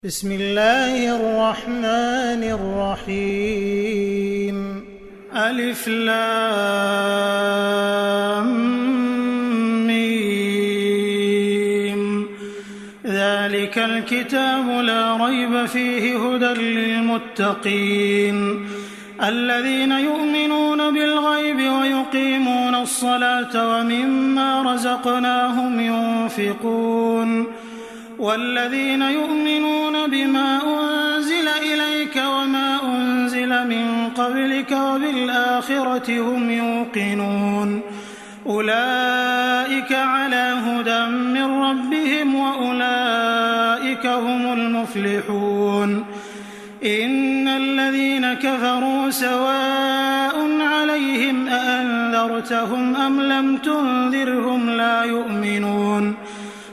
بسم الله الرحمن الرحيم. ألف لام ميم. ذلك الكتاب لا ريب فيه هدى للمتقين الذين يؤمنون بالغيب ويقيمون الصلاة ومما رزقناهم ينفقون والذين يؤمنون بما أنزل إليك وما أنزل من قبلك وبالآخرة هم يوقنون أولئك على هدى من ربهم وأولئك هم المفلحون. إن الذين كفروا سواء عليهم أأنذرتهم أم لم تنذرهم لا يؤمنون.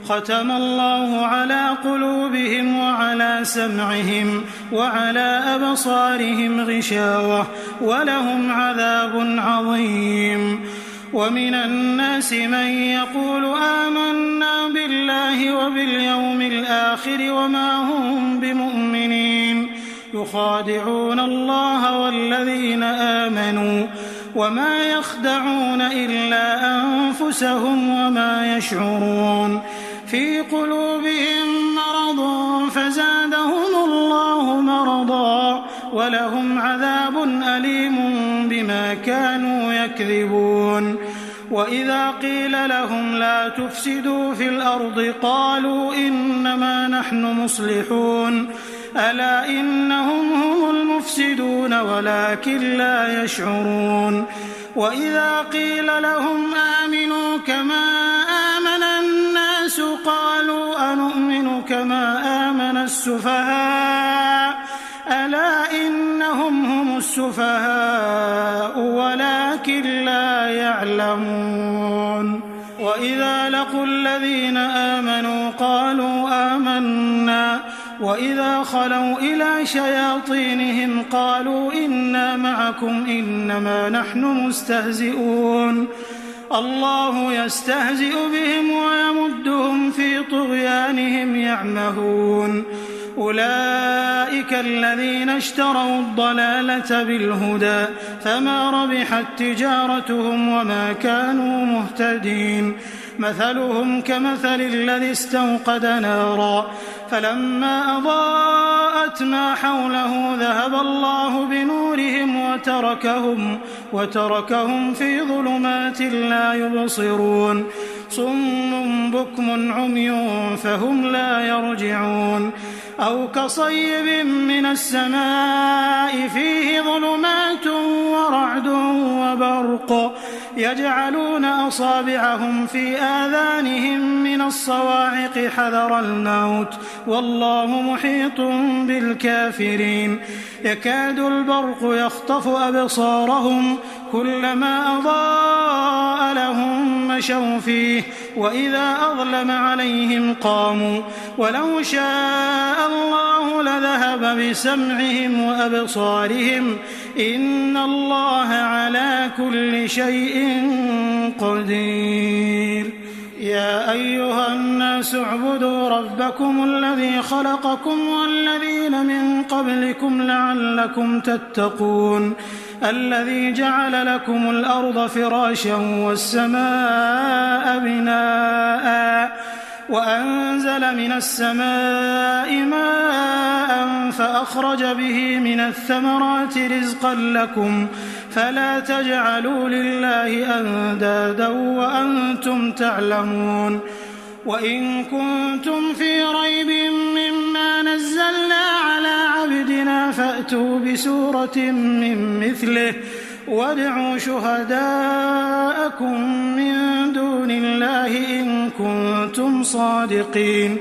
ختم الله على قلوبهم وعلى سمعهم وعلى أبصارهم غشاوة ولهم عذاب عظيم. ومن الناس من يقول آمنا بالله وباليوم الآخر وما هم بمؤمنين يخادعون الله والذين آمنوا وما يخدعون إلا أنفسهم وما يشعرون. في قلوبهم مرض فزادهم الله مرضا ولهم عذاب أليم بما كانوا يكذبون. وإذا قيل لهم لا تفسدوا في الأرض قالوا إنما نحن مصلحون ألا إنهم هم المفسدون ولكن لا يشعرون. وإذا قيل لهم آمنوا كما آمن الناس قالوا أنؤمن كما آمن السفهاء ألا إنهم هم السفهاء ولكن لا يعلمون. وإذا لقوا الذين آمنوا قالوا آمنا وإذا خلوا إلى شياطينهم قالوا إنا معكم إنما نحن مستهزئون. الله يستهزئ بهم ويمدهم في طغيانهم يعمهون. أولئك الذين اشتروا الضلالة بالهدى فما ربحت تجارتهم وما كانوا مهتدين. مثلهم كمثل الذي استوقد نارا فلما أضاءت ما حوله ذهب الله بنورهم وتركهم في ظلمات لا يبصرون. صم بكم عمي فهم لا يرجعون. أو كصيب من السماء فيه ظلمات ورعد وبرق يجعلون أصابعهم في آذانهم من الصواعق حذر الموت والله محيط بالكافرين. يكاد البرق يخطف أبصارهم كلما أضاء لهم مشوا فيه وإذا أظلم عليهم قاموا ولو شاء الله لذهب بسمعهم وأبصارهم إن الله على كل شيء قدير. يا أيها الناس اعبدوا ربكم الذي خلقكم والذين من قبلكم لعلكم تتقون. الذي جعل لكم الأرض فراشا والسماء بناء وأنزل من السماء ماء فأخرج به من الثمرات رزقا لكم فلا تجعلوا لله أندادا وأنتم تعلمون. وإن كنتم في ريب مما نزلنا على عبدنا فأتوا بسورة من مثله وادعوا شهداءكم من دون الله إن كنتم صادقين.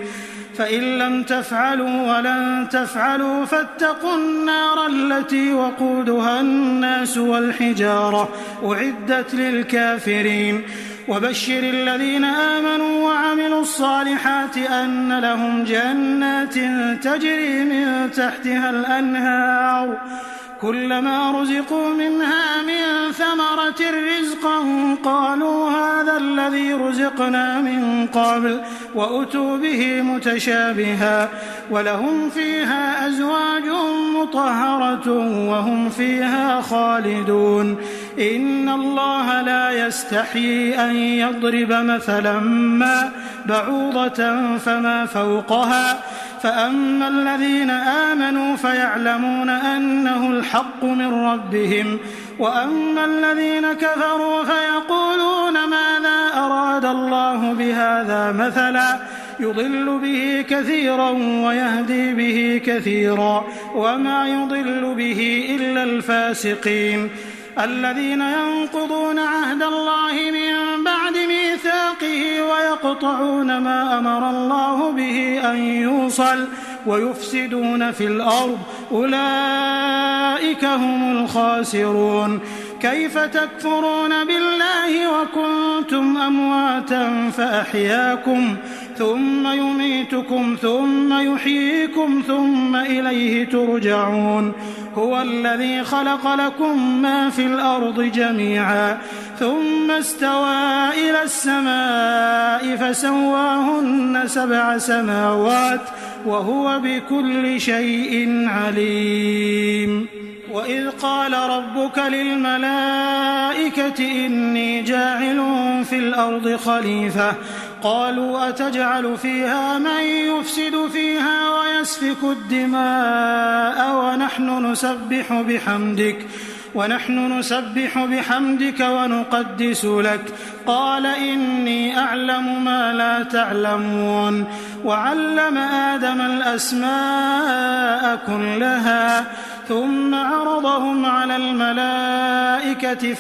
فإن لم تفعلوا ولن تفعلوا فاتقوا النار التي وقودها الناس والحجارة أعدت للكافرين. وبشر الذين آمنوا وعملوا الصالحات أن لهم جنات تجري من تحتها الأنهار كلما رزقوا منها من ثمرة رزقا قالوا هذا الذي رزقنا من قبل وأتوا به متشابها ولهم فيها أزواج مطهرة وهم فيها خالدون إن الله لا يستحيي أن يضرب مثلا ما بعوضة فما فوقها فأما الذين آمنوا فيعلمون أنه الحق من ربهم وأما الذين كفروا فيقولون ماذا أراد الله بهذا مثلا يضل به كثيرا ويهدي به كثيرا وما يضل به إلا الفاسقين الذين ينقضون عهد الله من بعد ميثاقه ويقطعون ما أمر الله به أن يوصل ويفسدون في الأرض أولئك هم الخاسرون كيف تكفرون بالله وكنتم أمواتا فأحياكم ثم يميتكم ثم يحييكم ثم إليه ترجعون هو الذي خلق لكم ما في الأرض جميعا ثم استوى إلى السماء فسواهن 7 سماوات وهو بكل شيء عليم وإذ قال ربك للملائكة إني جاعل في الأرض خليفة قالوا أتجعل فيها من يفسد فيها ويسفك الدماء ونحن نسبح بحمدك ونقدس لك قال إني أعلم ما لا تعلمون وعلم آدم الأسماء كلها ثم عرضهم على الملائكة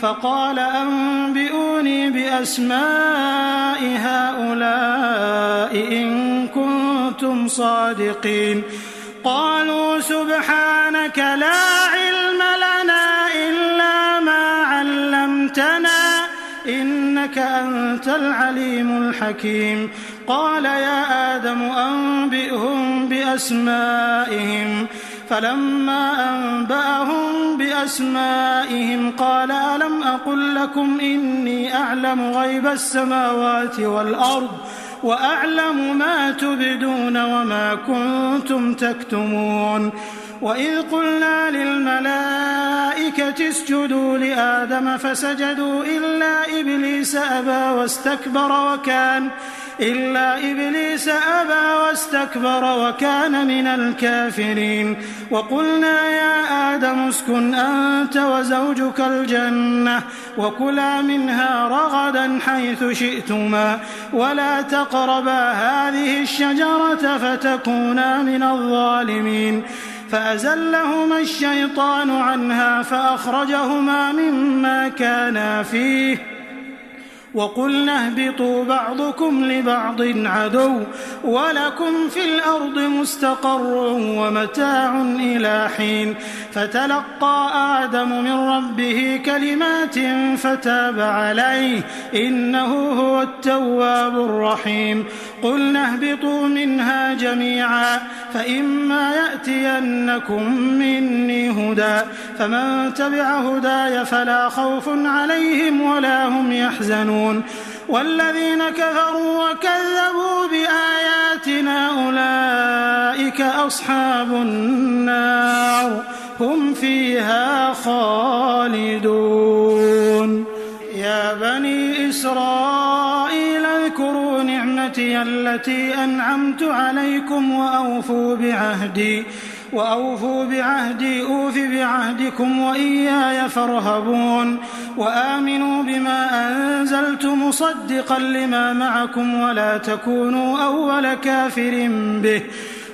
فقال أنبئوني بأسماء هؤلاء إن كنتم صادقين قالوا سبحانك لا علم لنا إلا ما علمتنا إنك أنت العليم الحكيم قال يا آدم أنبئهم بأسمائهم فلما أنبأهم بأسمائهم قال ألم أقل لكم إني أعلم غيب السماوات والأرض وأعلم ما تبدون وما كنتم تكتمون وإذ قلنا للملائكة اسجدوا لآدم فسجدوا إلا إبليس أبى واستكبر وكان من الكافرين وقلنا يا آدم اسكن أنت وزوجك الجنة وكلا منها رغدا حيث شئتما ولا تقربا هذه الشجرة فتكونا من الظالمين فأزلهما الشيطان عنها فأخرجهما مما كانا فيه وقلنا اهبطوا بعضكم لبعض عدو ولكم في الأرض مستقر ومتاع إلى حين فتلقى آدم من ربه كلمات فتاب عليه إنه هو التواب الرحيم قلنا اهبطوا منها جميعا فإما يأتينكم مني هدى فمن تبع هداي فلا خوف عليهم ولا هم يحزنون والذين كفروا وكذبوا بآياتنا أولئك أصحاب النار هم فيها خالدون يا بني إسرائيل اذكروا نعمتي التي أنعمت عليكم وأوفوا بعهدي أوف بعهدكم وإياي فارهبون وآمنوا بما أنزلت مصدقا لما معكم ولا تكونوا أول كافر به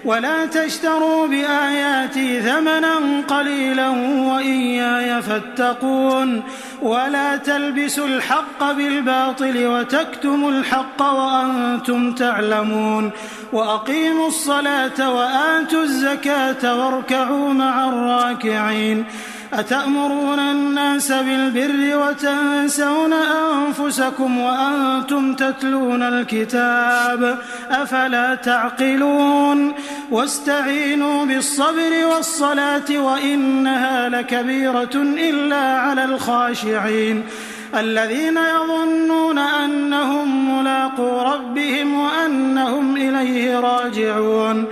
ولا تشتروا بآياتي ثمنا قليلا وإياي فاتقون ولا تلبسوا الحق بالباطل وتكتموا الحق وأنتم تعلمون وأقيموا الصلاة وآتوا الزكاة واركعوا مع الراكعين أتأمرون الناس بالبر وتنسون أنفسكم وأنتم تتلون الكتاب أفلا تعقلون واستعينوا بالصبر والصلاة وإنها لكبيرة إلا على الخاشعين الذين يظنون أنهم ملاقو ربهم وأنهم إليه راجعون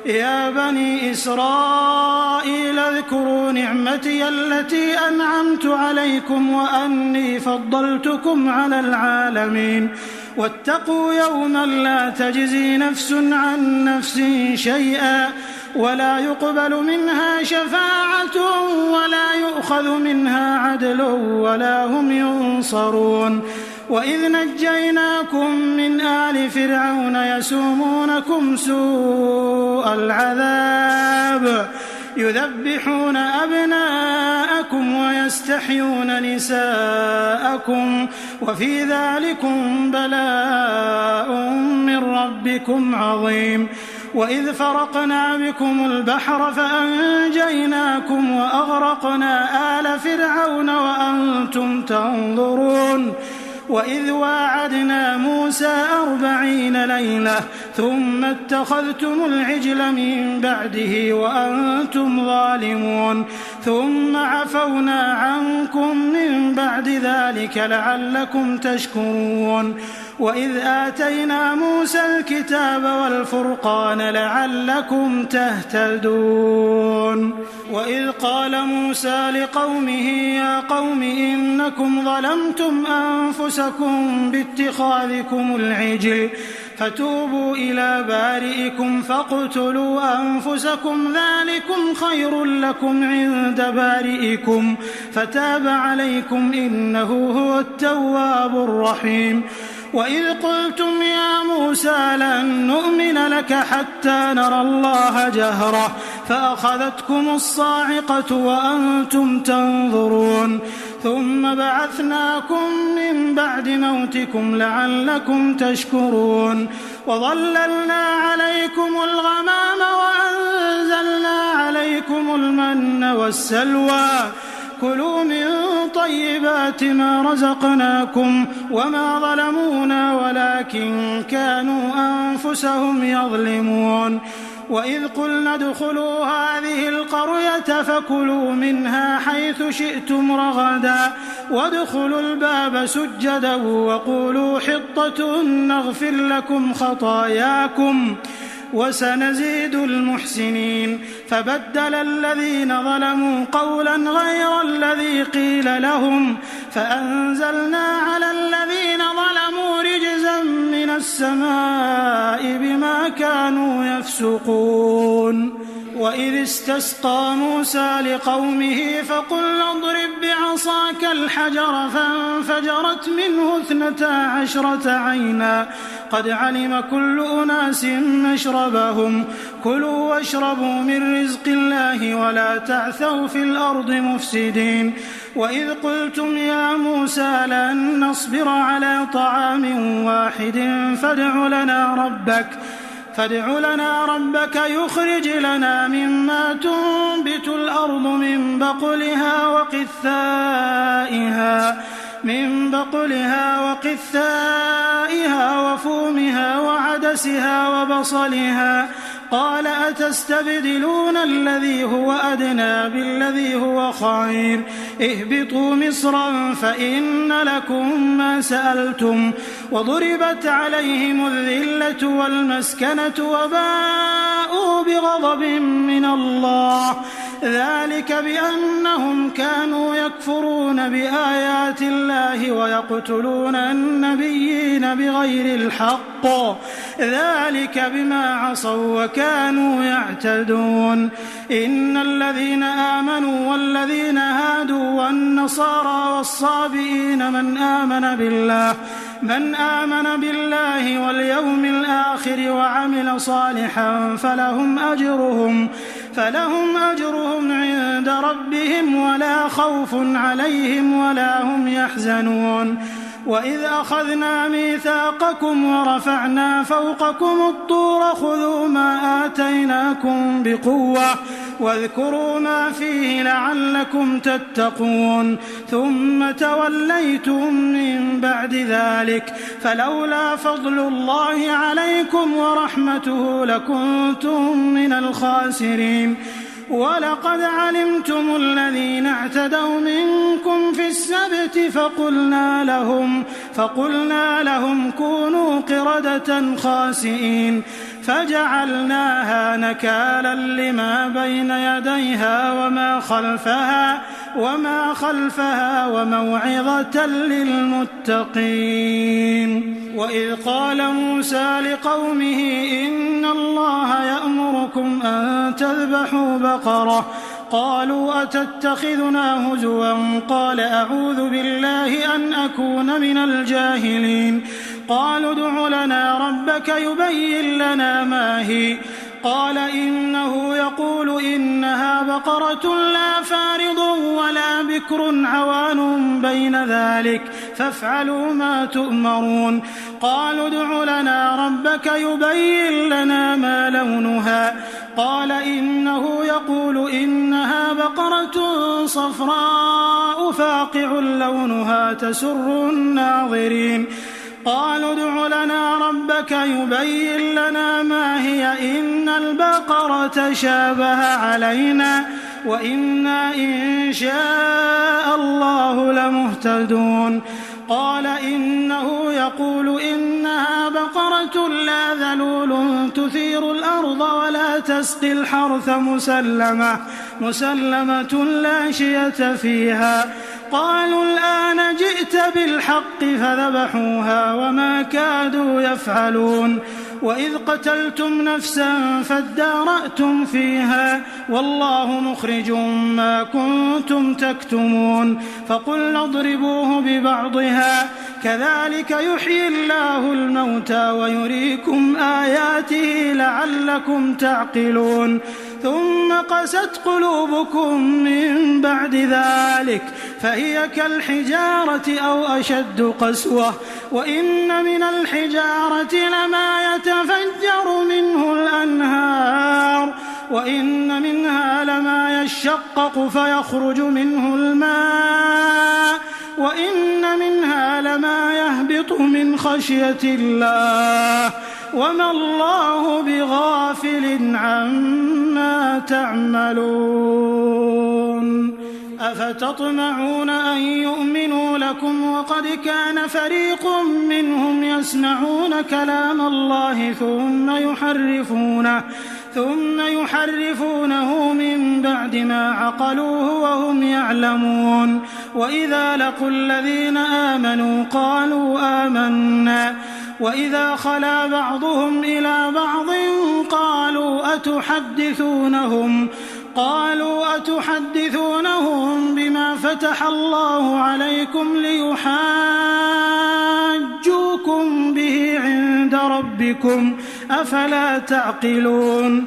يا بني إسرائيل اذكروا نعمتي التي أنعمت عليكم وأني فضلتكم على العالمين واتقوا يوما لا تجزي نفس عن نفس شيئا ولا يقبل منها شفاعة ولا يؤخذ منها عدل ولا هم ينصرون وإذ نجيناكم من آل فرعون يسومونكم سوء العذاب يذبحون أبناءكم ويستحيون نساءكم وفي ذلكم بلاء من ربكم عظيم وإذ فرقنا بكم البحر فأنجيناكم وأغرقنا آل فرعون وأنتم تنظرون وإذ واعدنا موسى 40 ليلة ثم اتخذتم العجل من بعده وأنتم ظالمون ثم عفونا عنكم من بعد ذلك لعلكم تشكرون وإذ آتينا موسى الكتاب والفرقان لعلكم تهتدون وإذ قال موسى لقومه يا قوم إنكم ظلمتم أنفسكم باتخاذكم العجل فتوبوا إلى بارئكم فاقتلوا أنفسكم ذلكم خير لكم عند بارئكم فتاب عليكم إنه هو التواب الرحيم وإذ قلتم يا موسى لن نؤمن لك حتى نرى الله جهرة فأخذتكم الصاعقة وأنتم تنظرون ثم بعثناكم من بعد موتكم لعلكم تشكرون وظللنا عليكم الغمام وأنزلنا عليكم المن والسلوى كلوا من طيبات ما رزقناكم وما ظلمونا ولكن كانوا أنفسهم يظلمون وإذ قلنا ادخلوا هذه القرية فكلوا منها حيث شئتم رغدا وادخلوا الباب سجدا وقولوا حطة نغفر لكم خطاياكم وسنزيد المحسنين فبدل الذين ظلموا قولا غير الذي قيل لهم فأنزلنا على الذين ظلموا رجزا من السماء بما كانوا يفسقون وإذ استسقى موسى لقومه فقلنا اضرب بعصاك الحجر فانفجرت منه 12 عينا قد علم كل أناس مشربهم كلوا واشربوا من رزق الله ولا تعثوا في الأرض مفسدين وإذ قلتم يا موسى لن نصبر على طعام واحد فادع لنا ربك يخرج لنا مما تنبت الأرض من بقلها وقثائها وفومها وعدسها وبصلها قال أتستبدلون الذي هو أدنى بالذي هو خير اهبطوا مصرا فإن لكم ما سألتم وضربت عليهم الذلة والمسكنة وباءوا بغضب من الله ذلك بأنهم كانوا يكفرون بآيات الله ويقتلون النبيين بغير الحق ذلك بما عصوا وكانوا يعتدون إن الذين آمنوا والذين هادوا والنصارى والصابئين من آمن بالله واليوم الآخر وعمل صالحا فلهم أجرهم عند ربهم ولا خوف عليهم ولا هم يحزنون وإذ أخذنا ميثاقكم ورفعنا فوقكم الطور خذوا ما آتيناكم بقوة واذكروا ما فيه لعلكم تتقون ثم توليتم من بعد ذلك فلولا فضل الله عليكم ورحمته لكنتم من الخاسرين ولقد علمتم الذين اعتدوا منكم في السبت فقلنا لهم كونوا قردة خاسئين فجعلناها نكالا لما بين يديها وما خلفها وموعظة للمتقين. وإذ قال موسى لقومه إن الله يأمركم أن تذبحوا بقرة قالوا أتتخذنا هزوا قال أعوذ بالله أن أكون من الجاهلين قالوا ادع لنا ربك يبين لنا ما هي قال إنه يقول إنها بقرة لا فارض ولا بكر عوان بين ذلك فافعلوا ما تؤمرون قالوا ادع لنا ربك يبين لنا ما لونها قال إنه يقول إنها بقرة صفراء فاقع لونها تسر الناظرين قالوا ادع لنا ربك يبين لنا ما هي إن البقرة شابه علينا وإنا إن شاء الله لمهتدون قال إنه يقول إنها بقرة لا ذلول تثير الأرض ولا تسقي الحرث مسلمة لا شية فيها قالوا الآن جئت بالحق فذبحوها وما كادوا يفعلون وإذ قتلتم نفسا فادارأتم فيها والله مخرج ما كنتم تكتمون فقلنا اضربوه ببعضها كذلك يحيي الله الموتى ويريكم آياته لعلكم تعقلون ثم قست قلوبكم من بعد ذلك فهي كالحجارة أو أشد قسوة وإن من الحجارة لما يتفجر منه الأنهار وإن منها لما يشقق فيخرج منه الماء وإن منها لما يهبط من خشية الله وما الله بغافل عما تعملون أفتطمعون أن يؤمنوا لكم وقد كان فريق منهم يسمعون كلام الله ثم يحرفونه من بعد ما عقلوه وهم يعلمون وإذا لقوا الذين آمنوا قالوا آمنا وإذا خلا بعضهم إلى بعض قالوا أتحدثونهم بما فتح الله عليكم ليحاجوكم به عند ربكم أفلا تعقلون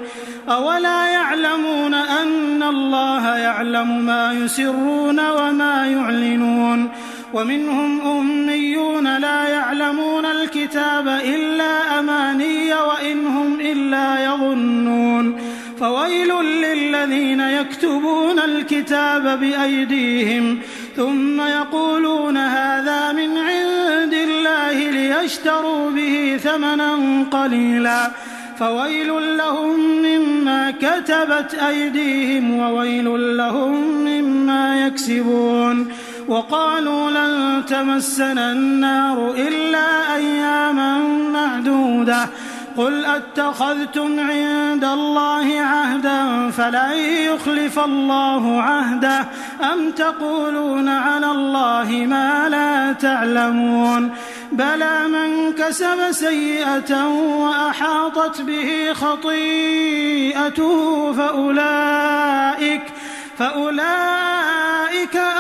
أولا يعلمون أن الله يعلم ما يسرون وما يعلنون ومنهم أميون لا يعلمون الكتاب إلا أماني وإن هم إلا يظنون فويل للذين يكتبون الكتاب بأيديهم ثم يقولون هذا من عند الله ليشتروا به ثمنا قليلا فويل لهم مما كتبت أيديهم وويل لهم مما يكسبون وقالوا لن تمسنا النار إلا أياما معدودة قل أتخذتم عند الله عهدا فلن يخلف الله عهده أم تقولون على الله ما لا تعلمون بلى من كسب سيئة وأحاطت به خطيئته فأولئك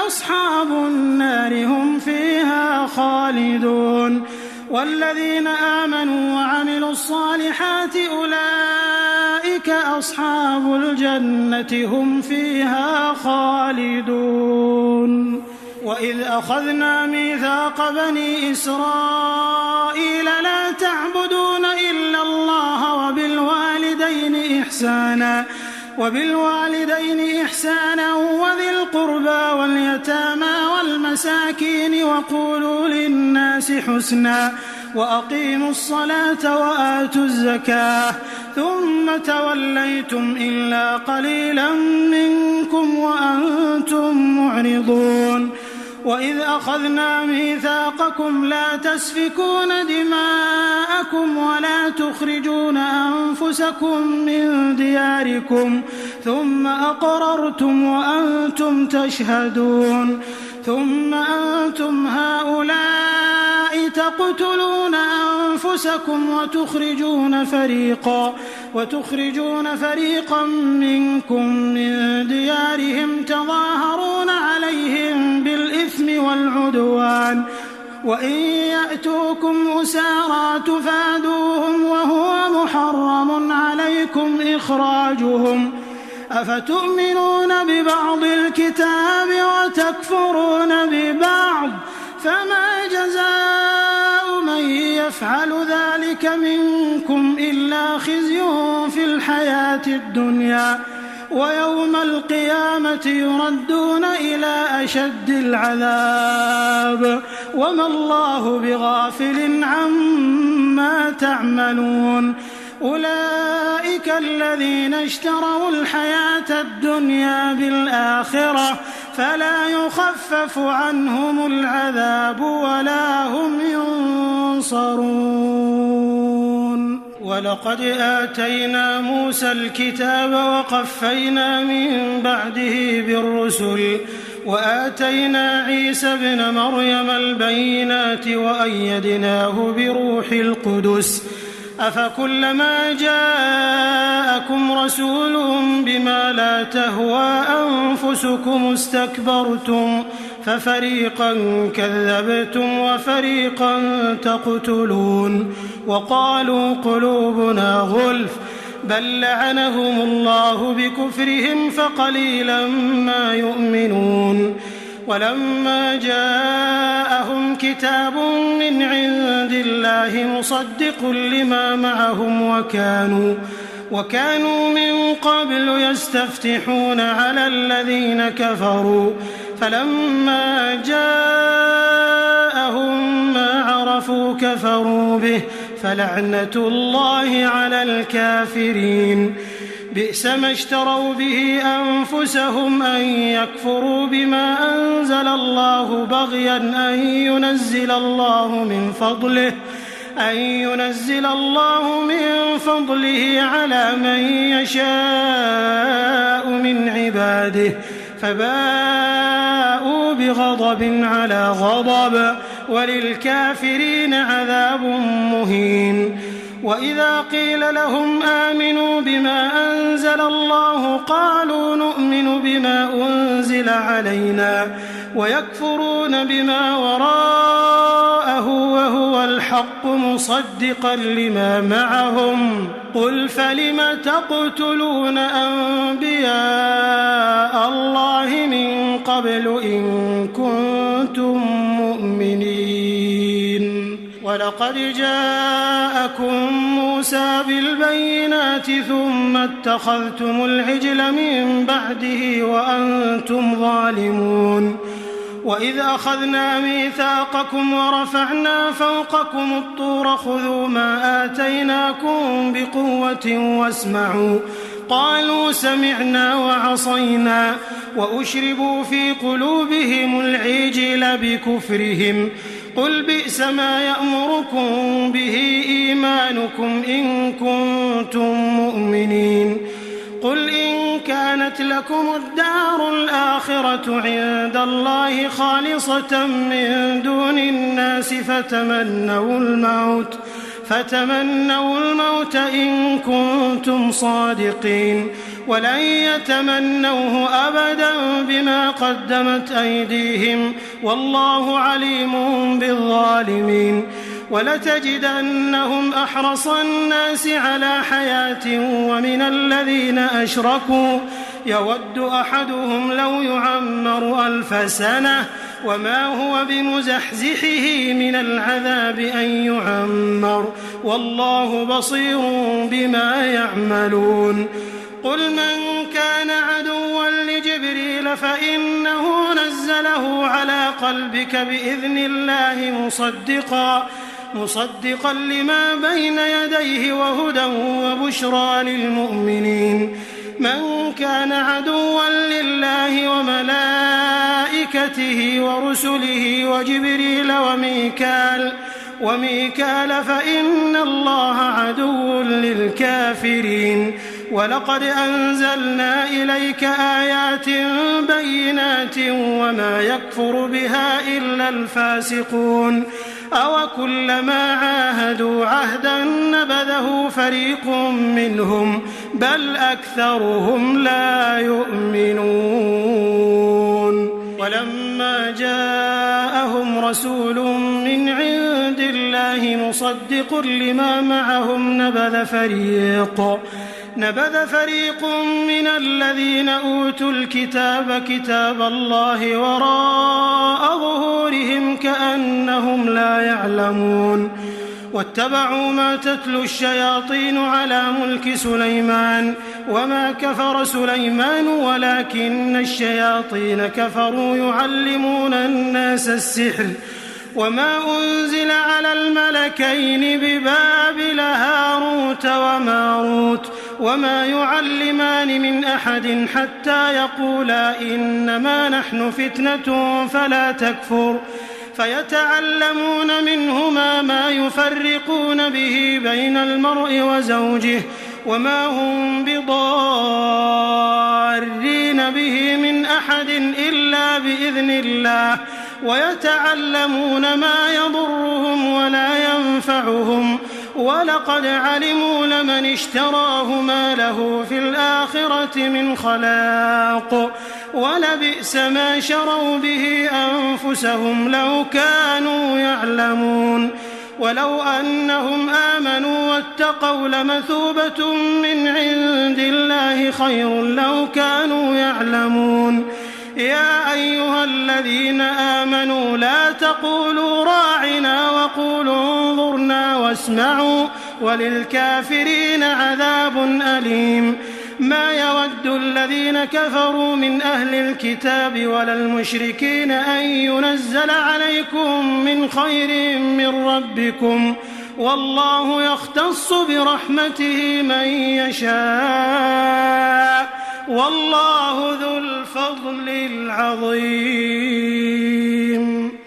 أصحاب النار هم فيها خالدون والذين آمنوا وعملوا الصالحات أولئك أصحاب الجنة هم فيها خالدون وإذ أخذنا ميثاق بني إسرائيل لا تعبدون إلا الله وبالوالدين إحسانا وبالوالدين إحسانا وذي القربى واليتامى والمساكين وقولوا للناس حسنا وأقيموا الصلاة وآتوا الزكاة ثم توليتم إلا قليلا منكم وأنتم معرضون وإذ أخذنا ميثاقكم لا تسفكون دماءكم ولا تخرجون أنفسكم من دياركم ثم أقررتم وأنتم تشهدون ثم أنتم هؤلاء تقتلون أنفسكم وتخرجون فريقا منكم من ديارهم تظاهرون عليهم بالإثم والعدوان وإن يأتوكم أسارى تفادوهم وهو محرم عليكم إخراجهم أفتؤمنون ببعض الكتاب وتكفرون ببعض فما جزاء من يفعل ذلك منكم إلا خزي في الحياة الدنيا ويوم القيامة يردون إلى أشد العذاب وما الله بغافل عما تعملون أولئك الذين اشتروا الحياة الدنيا بالآخرة فلا يخفف عنهم العذاب ولا هم ينصرون ولقد آتينا موسى الكتاب وقفينا من بعده بالرسل وآتينا عيسى ابن مريم البينات وأيدناه بروح القدس أفكلما جاءكم رسول بما لا تهوى أنفسكم استكبرتم ففريقا كذبتم وفريقا تقتلون وقالوا قلوبنا غلف بل لعنهم الله بكفرهم فقليلا ما يؤمنون ولما جاءهم كتاب من عند الله مصدق لما معهم وكانوا من قبل يستفتحون على الذين كفروا فلما جاءهم ما عرفوا كفروا به فلعنة الله على الكافرين بئس ما اشتروا به أنفسهم أن يكفروا بما أنزل الله بغيا أن ينزل الله من فضله على من يشاء من عباده فباءوا بغضب على غضب وللكافرين عذاب مهين وإذا قيل لهم آمنوا بما أنزل الله قالوا نؤمن بما أنزل علينا ويكفرون بما وراءه وهو الحق مصدقا لما معهم قل فلم تقتلون أنبياء الله من قبل إن كنتم مؤمنين ولقد جاءكم موسى بالبينات ثم اتخذتم العجل من بعده وأنتم ظالمون وإذ أخذنا ميثاقكم ورفعنا فوقكم الطور خذوا ما آتيناكم بقوة واسمعوا قالوا سمعنا وعصينا وأشربوا في قلوبهم العجل بكفرهم قل بئس ما يأمركم به إيمانكم إن كنتم مؤمنين قل إن كانت لكم الدار الآخرة عند الله خالصة من دون الناس فتمنوا الموت إن كنتم صادقين ولن يتمنوه أبدا بما قدمت أيديهم والله عليم بالظالمين ولتجدنهم أحرص الناس على حياة ومن الذين أشركوا يود أحدهم لو يعمر 1000 سنة وما هو بمزحزحه من العذاب أن يعمر والله بصير بما يعملون قل من كان عدوا لجبريل فإنه نزله على قلبك بإذن الله مصدقا لما بين يديه وهدى وبشرى للمؤمنين. من كان عدوا لله وملائكته ورسله وجبريل وميكال فإن الله عدو للكافرين. ولقد أنزلنا إليك آيات بينات وما يكفر بها إلا الفاسقون. أوكلما عاهدوا عهدا نبذه فريق منهم بل أكثرهم لا يؤمنون. ولما جاءهم رسول من عند الله مصدق لما معهم نبذ فريق من الذين أوتوا الكتاب كتاب الله وراء ظهورهم كأنهم لا يعلمون. واتبعوا ما تتلو الشياطين على ملك سليمان وما كفر سليمان ولكن الشياطين كفروا يعلمون الناس السحر وما أنزل على الملكين ببابل هاروت وماروت وما يعلمان من أحد حتى يقولا إنما نحن فتنة فلا تكفر فيتعلمون منهما ما يفرقون به بين المرء وزوجه وما هم بضارين به من أحد إلا بإذن الله ويتعلمون ما يضرهم ولا ينفعهم ولقد علموا لمن اشتراه ما له في الآخرة من خلاق ولبئس ما شروا به أنفسهم لو كانوا يعلمون. ولو أنهم آمنوا واتقوا لمثوبة من عند الله خير لو كانوا يعلمون. يا أيها الذين آمنوا لا تقولوا راعنا وقولوا انظرنا واسمعوا وللكافرين عذاب أليم. ما يود الذين كفروا من أهل الكتاب ولا المشركين أن ينزل عليكم من خير من ربكم والله يختص برحمته من يشاء والله ذو الفضل العظيم.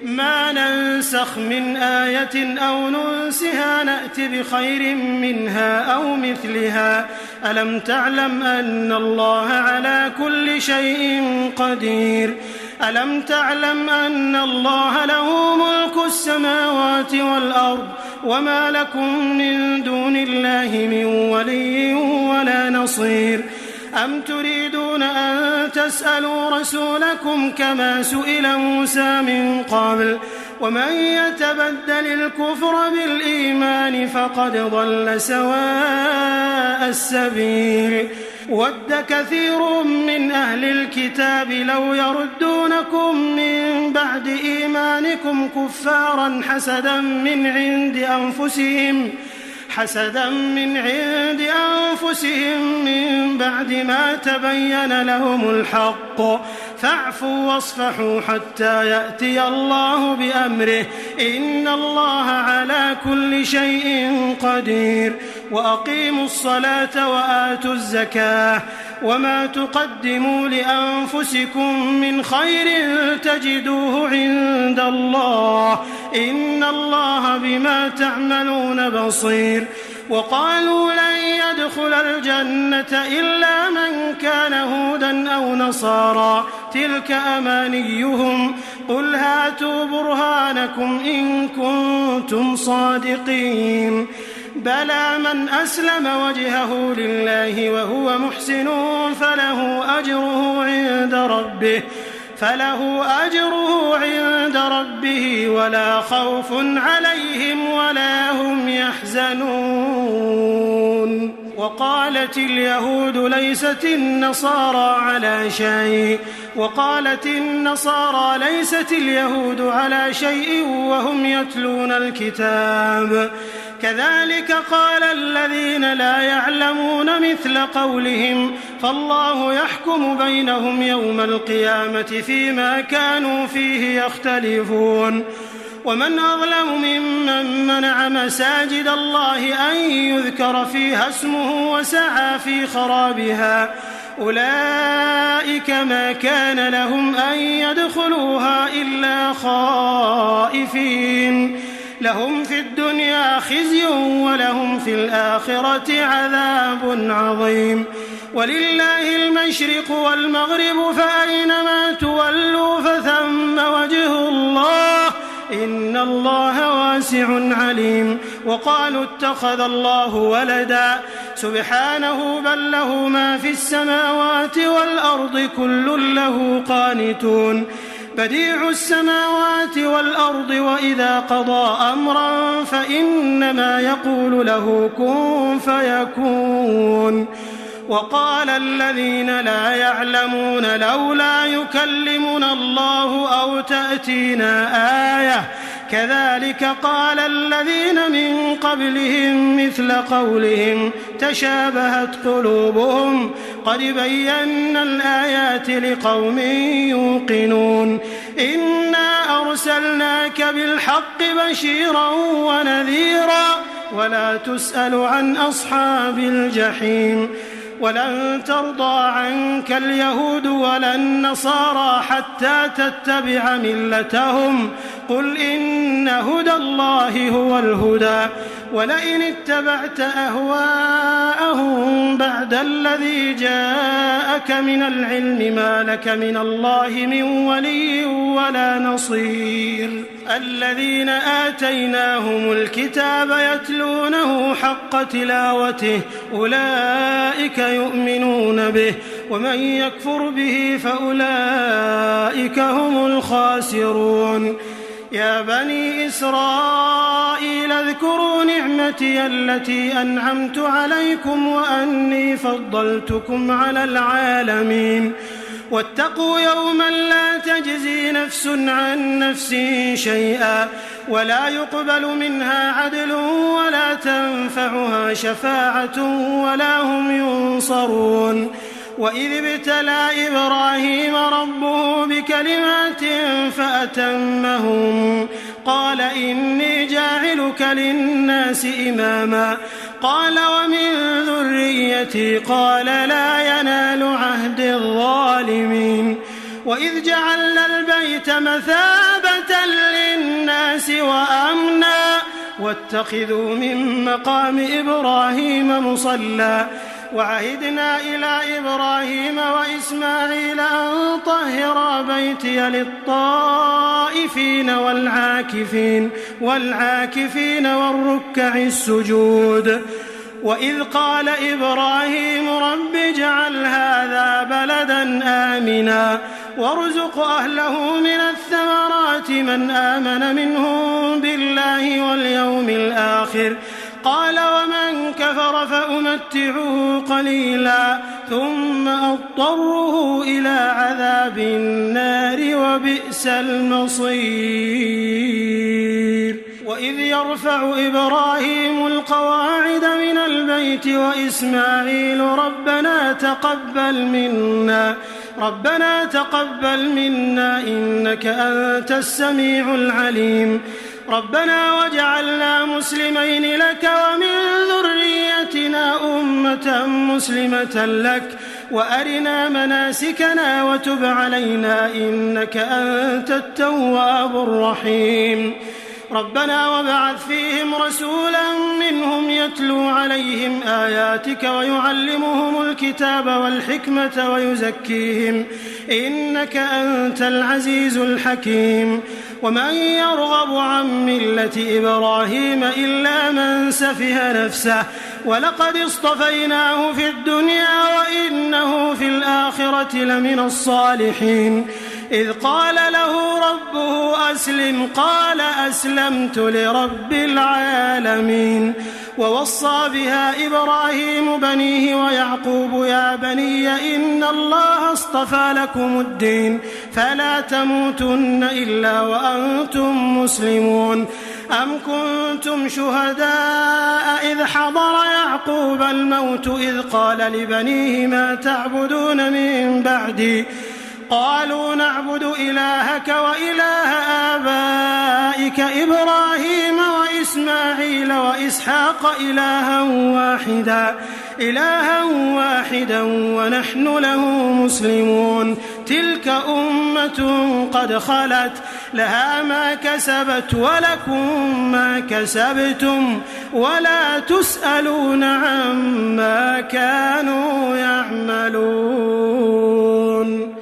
ما ننسخ من آية أو ننسها نأت بخير منها أو مثلها. ألم تعلم أن الله على كل شيء قدير. ألم تعلم أن الله له ملك السماوات والأرض وما لكم من دون الله من ولي ولا نصير. أم تريدون أن تسألوا رسولكم كما سئل موسى من قبل ومن يتبدل الكفر بالإيمان فقد ضل سواء السبيل. ود كثير من أهل الكتاب لو يردونكم من بعد إيمانكم كفارا حسدا من عند أنفسهم من بعد ما تبين لهم الحق فاعفوا واصفحوا حتى يأتي الله بأمره إن الله على كل شيء قدير. وأقيموا الصلاة وآتوا الزكاة وما تقدموا لأنفسكم من خير تجدوه عند الله إن الله بما تعملون بصير. وقالوا لن يدخل الجنة إلا من كان هودا أو نصارى تلك أمانيهم قل هاتوا برهانكم إن كنتم صادقين. بلى من أسلم وجهه لله وهو محسن فله أجره عند ربه ولا خوف عليهم ولا هم يحزنون. وقالت اليهود ليست النصارى ليست اليهود على شيء وهم يتلون الكتاب كذلك قال الذين لا يعلمون مثل قولهم فالله يحكم بينهم يوم القيامة فيما كانوا فيه يختلفون ومن أظلم ممن منع مساجد الله أن يذكر فيها اسمه وسعى في خرابها أولئك ما كان لهم أن يدخلوها إلا خائفين لهم في الدنيا خزي ولهم في الآخرة عذاب عظيم ولله المشرق والمغرب فأينما تولوا فثم وجه الله إن الله واسع عليم وقالوا اتخذ الله ولدا سبحانه بل له ما في السماوات والأرض كل له قانتون بديع السماوات والأرض وإذا قضى أمرا فإنما يقول له كن فيكون وقال الذين لا يعلمون لولا يكلمنا الله أو تأتينا آية كذلك قال الذين من قبلهم مثل قولهم تشابهت قلوبهم قد بينا الآيات لقوم يوقنون إنا أرسلناك بالحق بشيرا ونذيرا ولا تسأل عن أصحاب الجحيم ولن ترضى عنك اليهود ولا النصارى حتى تتبع ملتهم قل إن هدى الله هو الهدى ولئن اتبعت أهواءهم بعد الذي جاءك من العلم ما لك من الله من ولي ولا نصير الذين آتيناهم الكتاب يتلونه حق تلاوته أولئك يؤمنون به ومن يكفر به فأولئك هم الخاسرون يا بني إسرائيل اذكروا نعمتي التي أنعمت عليكم وأني فضلتكم على العالمين واتقوا يوما لا تجزي نفس عن نفس شيئا ولا يقبل منها عدل ولا تنفعها شفاعة ولا هم ينصرون وإذ ابتلى إبراهيم ربه بكلمات فأتمهم قال إني جاعلك للناس إماما قال ومن ذريتي قال لا ينال عهد الظالمين وإذ جعلنا البيت مثابة للناس وأمنا واتخذوا من مقام إبراهيم مصلى وعهدنا إلى إبراهيم وإسماعيل أن طهرا بيتي للطائفين والعاكفين والركع السجود وإذ قال إبراهيم رب اجعل هذا بلدا آمنا وارزق أهله من الثمرات من آمن منهم بالله واليوم الآخر قال ومن كفر فأمتعه قليلا ثم أضطره إلى عذاب النار وبئس المصير وإذ يرفع إبراهيم القواعد من البيت وإسماعيل ربنا تقبل منا إنك أنت السميع العليم ربنا واجعلنا مسلمين لك ومن ذريتنا أمة مسلمة لك وأرنا مناسكنا وتب علينا إنك أنت التواب الرحيم ربنا وابعث فيهم رسولا منهم يتلو عليهم آياتك ويعلمهم الكتاب والحكمة ويزكيهم إنك أنت العزيز الحكيم ومن يرغب عن ملة إبراهيم إلا من سفه نفسه ولقد اصطفيناه في الدنيا وإنه في الآخرة لمن الصالحين إذ قال له ربه أسلم قال أسلمت لرب العالمين ووصى بها إبراهيم بنيه ويعقوب يا بني إن الله اصطفى لكم الدين فلا تموتن إلا وأنتم مسلمون أم كنتم شهداء إذ حضر يعقوب الموت إذ قال لبنيه ما تعبدون من بعدي قالوا نعبد إلهك وإله آبائك إبراهيم وإسماعيل وإسحاق إلها واحدا ونحن له مسلمون تلك أمة قد خلت لها ما كسبت ولكم ما كسبتم ولا تسألون عما كانوا يعملون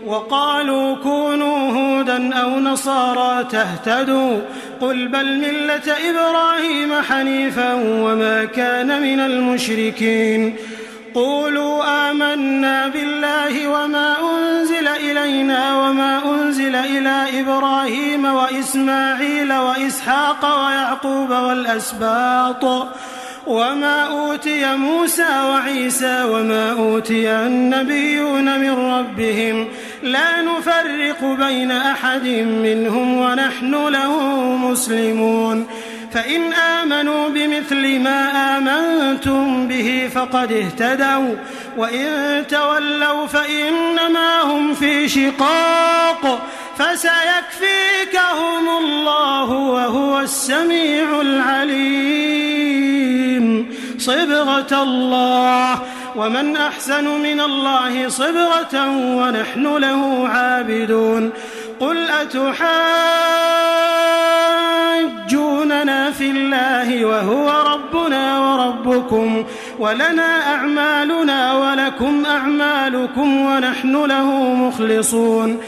وقالوا كونوا هودا أو نصارى تهتدوا قل بل ملة إبراهيم حنيفا وما كان من المشركين قولوا آمنا بالله وما أنزل إلينا وما أنزل إلى إبراهيم وإسماعيل وإسحاق ويعقوب والأسباط وما أوتي موسى وعيسى وما أوتي النبيون من ربهم لا نفرق بين أحد منهم ونحن له مسلمون فإن آمنوا بمثل ما آمنتم به فقد اهتدوا وإن تولوا فإنما هم في شقاق فسيكفيكهم الله وهو السميع العليم صبغة الله ومن أحسن من الله صبغة ونحن له عابدون قل أتحاجوننا في الله وهو ربنا وربكم ولنا أعمالنا ولكم أعمالكم ونحن له مخلصون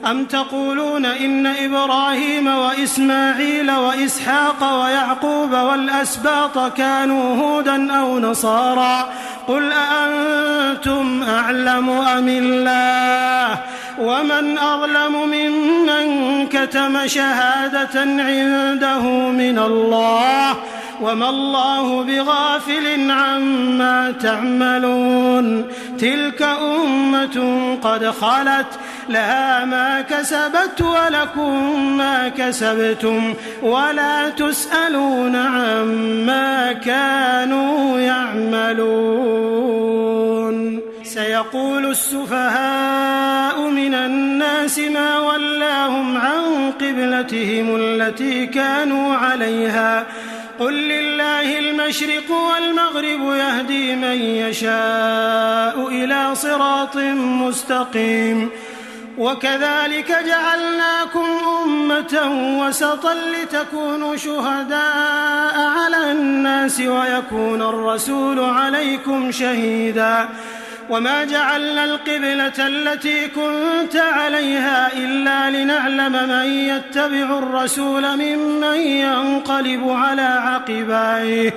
أم تقولون إن إبراهيم وإسماعيل وإسحاق ويعقوب والأسباط كانوا هودا أو نصارى قل أأنتم أعلم أم الله ومن أظلم ممن كتم شهادة عنده من الله وما الله بغافل عما تعملون تلك أمة قد خلت لها ما كسبت ولكم ما كسبتم ولا تسألون عما كانوا يعملون سيقول السفهاء من الناس ما ولاهم عن قبلتهم التي كانوا عليها قل لله المشرق والمغرب يهدي من يشاء إلى صراط مستقيم وكذلك جعلناكم أمة وسطا لتكونوا شهداء على الناس ويكون الرسول عليكم شهيدا وما جعلنا القبلة التي كنت عليها إلا لنعلم من يتبع الرسول ممن ينقلب على عقبيه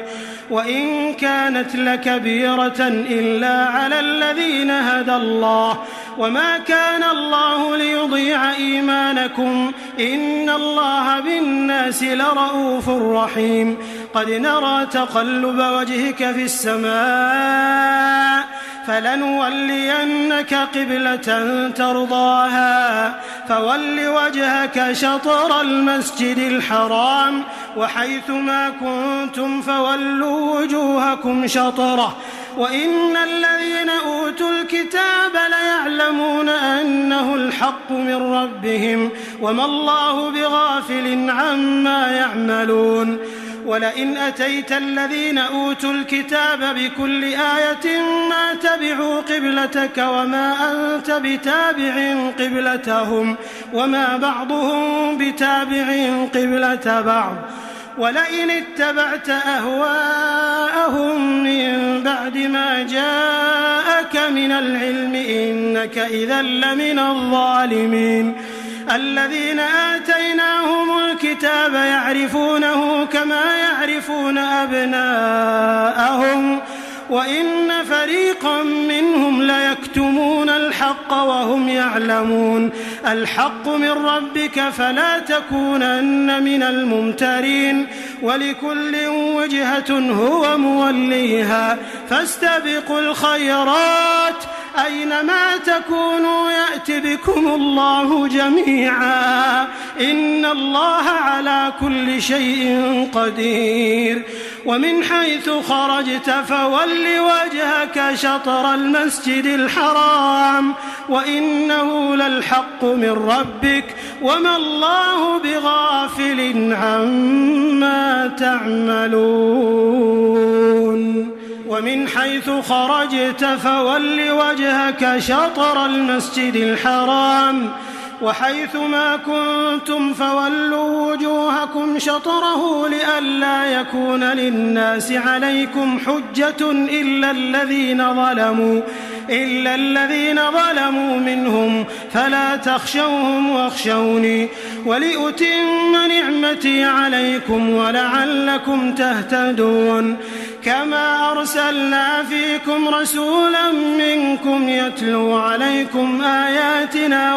وإن كانت لكبيرة إلا على الذين هدى الله وما كان الله ليضيع إيمانكم إن الله بالناس لرؤوف رحيم قد نرى تقلب وجهك في السماء فلنولينك قبلة ترضاها فول وجهك شطر المسجد الحرام وحيث ما كنتم فولوا وجوهكم شطره وإن الذين أوتوا الكتاب ليعلمون أنه الحق من ربهم وما الله بغافل عما يعملون ولئن أتيت الذين أوتوا الكتاب بكل آية ما تبعوا قبلتك وما أنت بتابع قبلتهم وما بعضهم بتابع قبلة بعض ولئن اتبعت أهواءهم من بعد ما جاءك من العلم إنك إذا لمن الظالمين الذين آتيناهم الكتاب يعرفونه كما يعرفون أبناءهم وإن فريقا منهم ليكتمون الحق وهم يعلمون الحق من ربك فلا تكونن من الممترين ولكل وجهة هو موليها فاستبقوا الخيرات أينما تكونوا يأت بكم الله جميعا إن الله على كل شيء قدير ومن حيث خرجت فول وجهك شطر المسجد الحرام وإنه للحق من ربك وما الله بغافل عما تعملون ومن حيث خرجت فول وجهك شطر المسجد الحرام وحيث ما كنتم فولوا وجوهكم شطره لئلا يكون للناس عليكم حجة إلا الذين ظلموا منهم فلا تخشوهم واخشوني ولأتم نعمتي عليكم ولعلكم تهتدون كما أرسلنا فيكم رسولا منكم يتلو عليكم آياتنا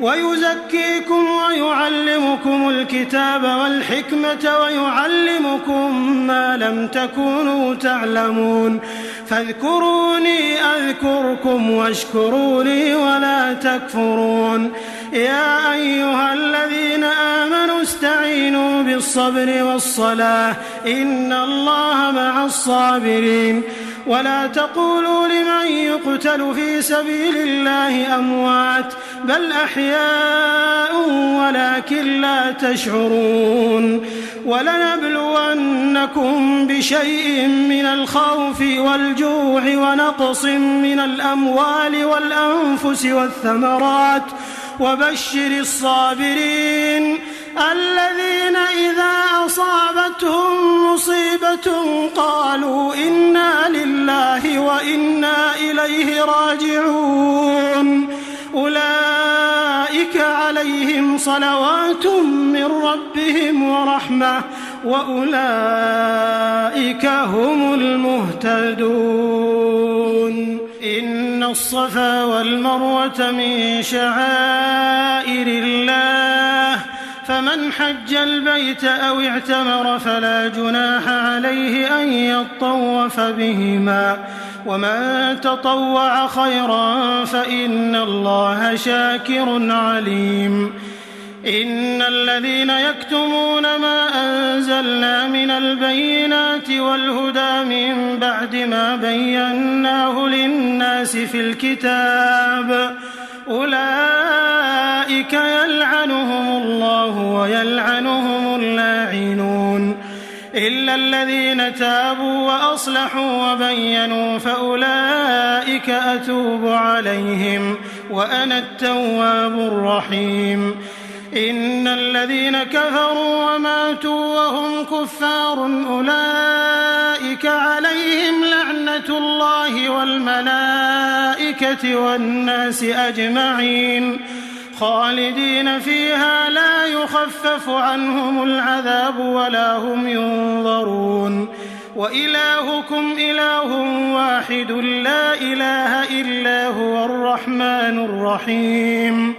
ويزكيكم ويعلمكم الكتاب والحكمة ويعلمكم ما لم تكونوا تعلمون فاذكروني أذكركم واشكروا لي ولا تكفرون يا أيها الذين آمنوا استعينوا بالصبر والصلاة إن الله مع الصابرين ولا تقولوا لمن يقتل في سبيل الله أموات بل أحياء ولكن لا تشعرون ولنبلونكم بشيء من الخوف والجوع ونقص من الأموال والأنفس والثمرات وبشر الصابرين الذين إذا أصابتهم مصيبة قالوا إنا لله وإنا إليه راجعون أولئك عليهم صلوات من ربهم ورحمة وأولئك هم المهتدون إن الصفا والمروة من شعائر الله فمن حج البيت أو اعتمر فلا جناح عليه أن يطوف بهما ومن تطوع خيرا فإن الله شاكر عليم إن الذين يكتمون ما أنزلنا من البينات والهدى من بعد ما بيناه للناس في الكتاب أولئك يلعنهم الله ويلعنهم اللاعنون إلا الذين تابوا وأصلحوا وبينوا فأولئك أتوب عليهم وأنا التواب الرحيم إن الذين كفروا وماتوا وهم كفار أولئك عليهم لعنة الله والملائكة والناس أجمعين خالدين فيها لا يخفف عنهم العذاب ولا هم ينظرون وإلهكم إله واحد لا إله إلا هو الرحمن الرحيم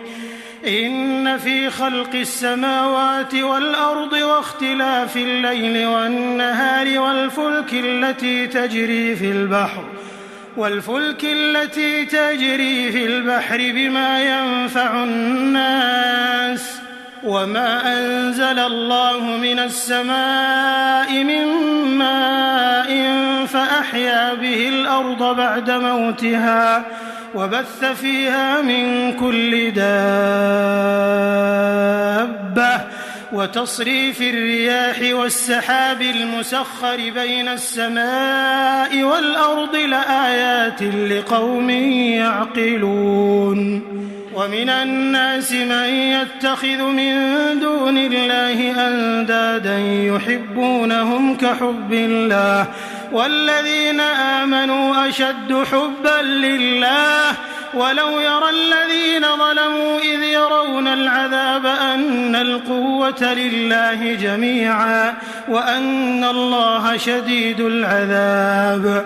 إن في خلق السماوات والأرض واختلاف الليل والنهار والفلك التي تجري في البحر بما ينفع الناس وما أنزل الله من السماء من ماء فأحيا به الأرض بعد موتها وبث فيها من كل دابة وتصريف الرياح والسحاب المسخر بين السماء والأرض لآيات لقوم يعقلون ومن الناس من يتخذ من دون الله أندادا يحبونهم كحب الله والذين آمنوا أشد حبا لله ولو يرى الذين ظلموا إذ يرون العذاب أن القوة لله جميعا وأن الله شديد العذاب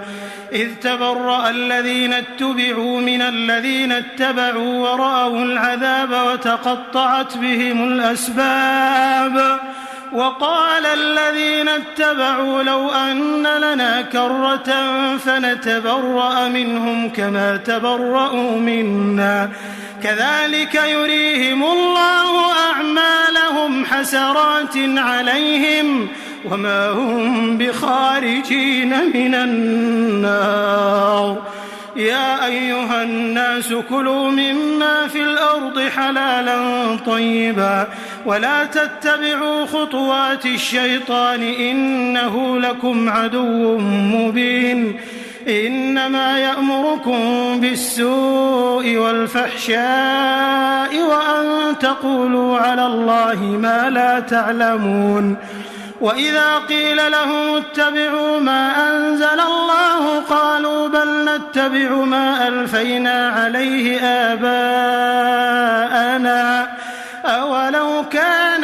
إذ تبرأ الذين اتبعوا من الذين اتبعوا ورأوا العذاب وتقطعت بهم الأسباب وقال الذين اتبعوا لو أن لنا كرة فنتبرأ منهم كما تبرأوا منا كذلك يريهم الله أعمالهم حسرات عليهم وما هم بخارجين من النار. يا أيها الناس كلوا مما في الأرض حلالا طيبا ولا تتبعوا خطوات الشيطان إنه لكم عدو مبين. إنما يأمركم بالسوء والفحشاء وأن تقولوا على الله ما لا تعلمون. وإذا قيل لهم اتبعوا ما أنزل الله قالوا بل نتبع ما ألفينا عليه آباءنا أولو كان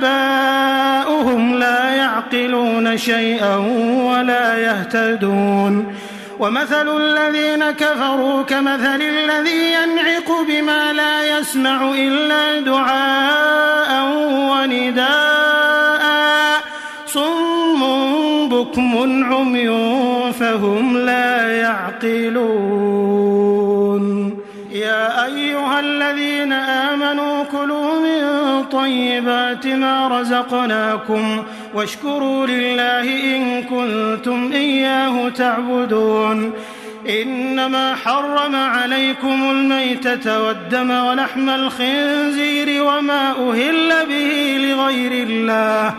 آباؤهم لا يعقلون شيئا ولا يهتدون. ومثل الذين كفروا كمثل الذي ينعق بما لا يسمع إلا دعاء ونداء صم بكم عمي فهم لا يعقلون. يا أيها الذين آمنوا كلوا من طيبات ما رزقناكم واشكروا لله إن كنتم إياه تعبدون. إنما حرم عليكم الميتة والدم ولحم الخنزير وما أهل به لغير الله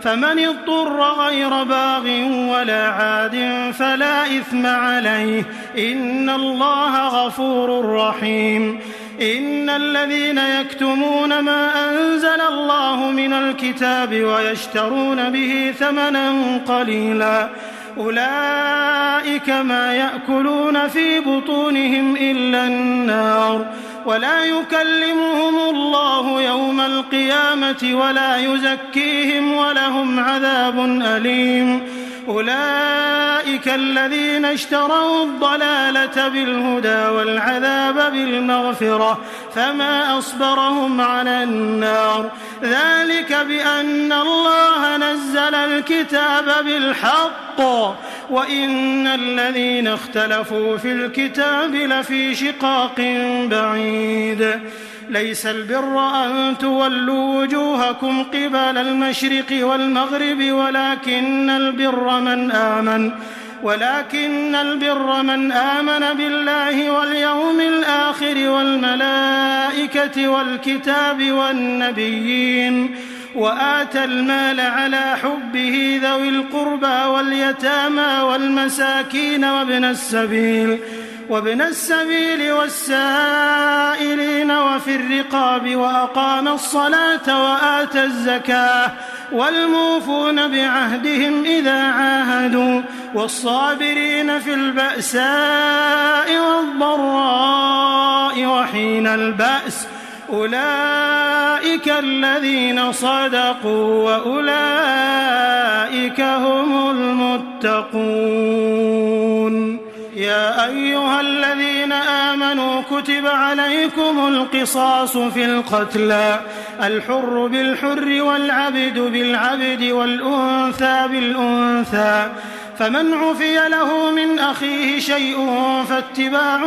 فمن اضطر غير باغ ولا عاد فلا إثم عليه إن الله غفور رحيم. إن الذين يكتمون ما أنزل الله من الكتاب ويشترون به ثمنا قليلا أولئك ما يأكلون في بطونهم إلا النار ولا يكلمهم الله يوم القيامة ولا يزكيهم ولهم عذاب أليم. أولئك الذين اشتروا الضلالة بالهدى والعذاب بالمغفرة فما أصبرهم على النار ذلك بأن الله نزل الكتاب بالحق وإن الذين اختلفوا في الكتاب لفي شقاق بعيد. ليس البر أن تولوا وجوهكم قبل المشرق والمغرب ولكن البر من آمن بالله واليوم الآخر والملائكة والكتاب والنبيين وآتى المال على حبه ذوي القربى واليتامى والمساكين وابن السبيل والسائلين وفي الرقاب وأقام الصلاة وآتى الزكاة والموفون بعهدهم إذا عاهدوا والصابرين في البأساء والضراء وحين البأس أولئك الذين صدقوا وأولئك هم المتقون. يا أيها الذين آمنوا كتب عليكم القصاص في القتلى الحر بالحر والعبد بالعبد والأنثى بالأنثى فمن عفي له من أخيه شيء فاتباع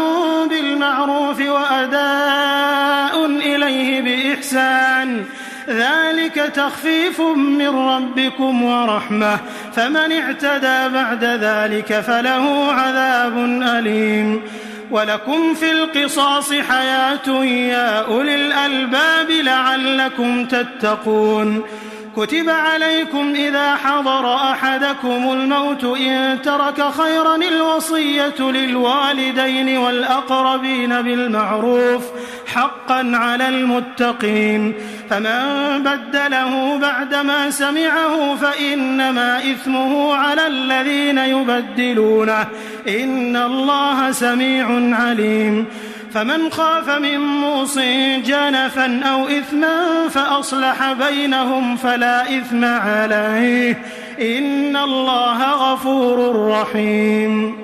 بالمعروف وأداء إليه بإحسان ذلك تخفيف من ربكم ورحمة فمن اعتدى بعد ذلك فله عذاب أليم. ولكم في القصاص حياة يا أولي الألباب لعلكم تتقون. كتب عليكم إذا حضر أحدكم الموت إن ترك خيرا الوصية للوالدين والأقربين بالمعروف حقا على المتقين فمن بدله بعدما سمعه فإنما إثمه على الذين يبدلونه إن الله سميع عليم. فمن خاف من موص جنفا أو إثما فأصلح بينهم فلا إثم عليه إن الله غفور رحيم.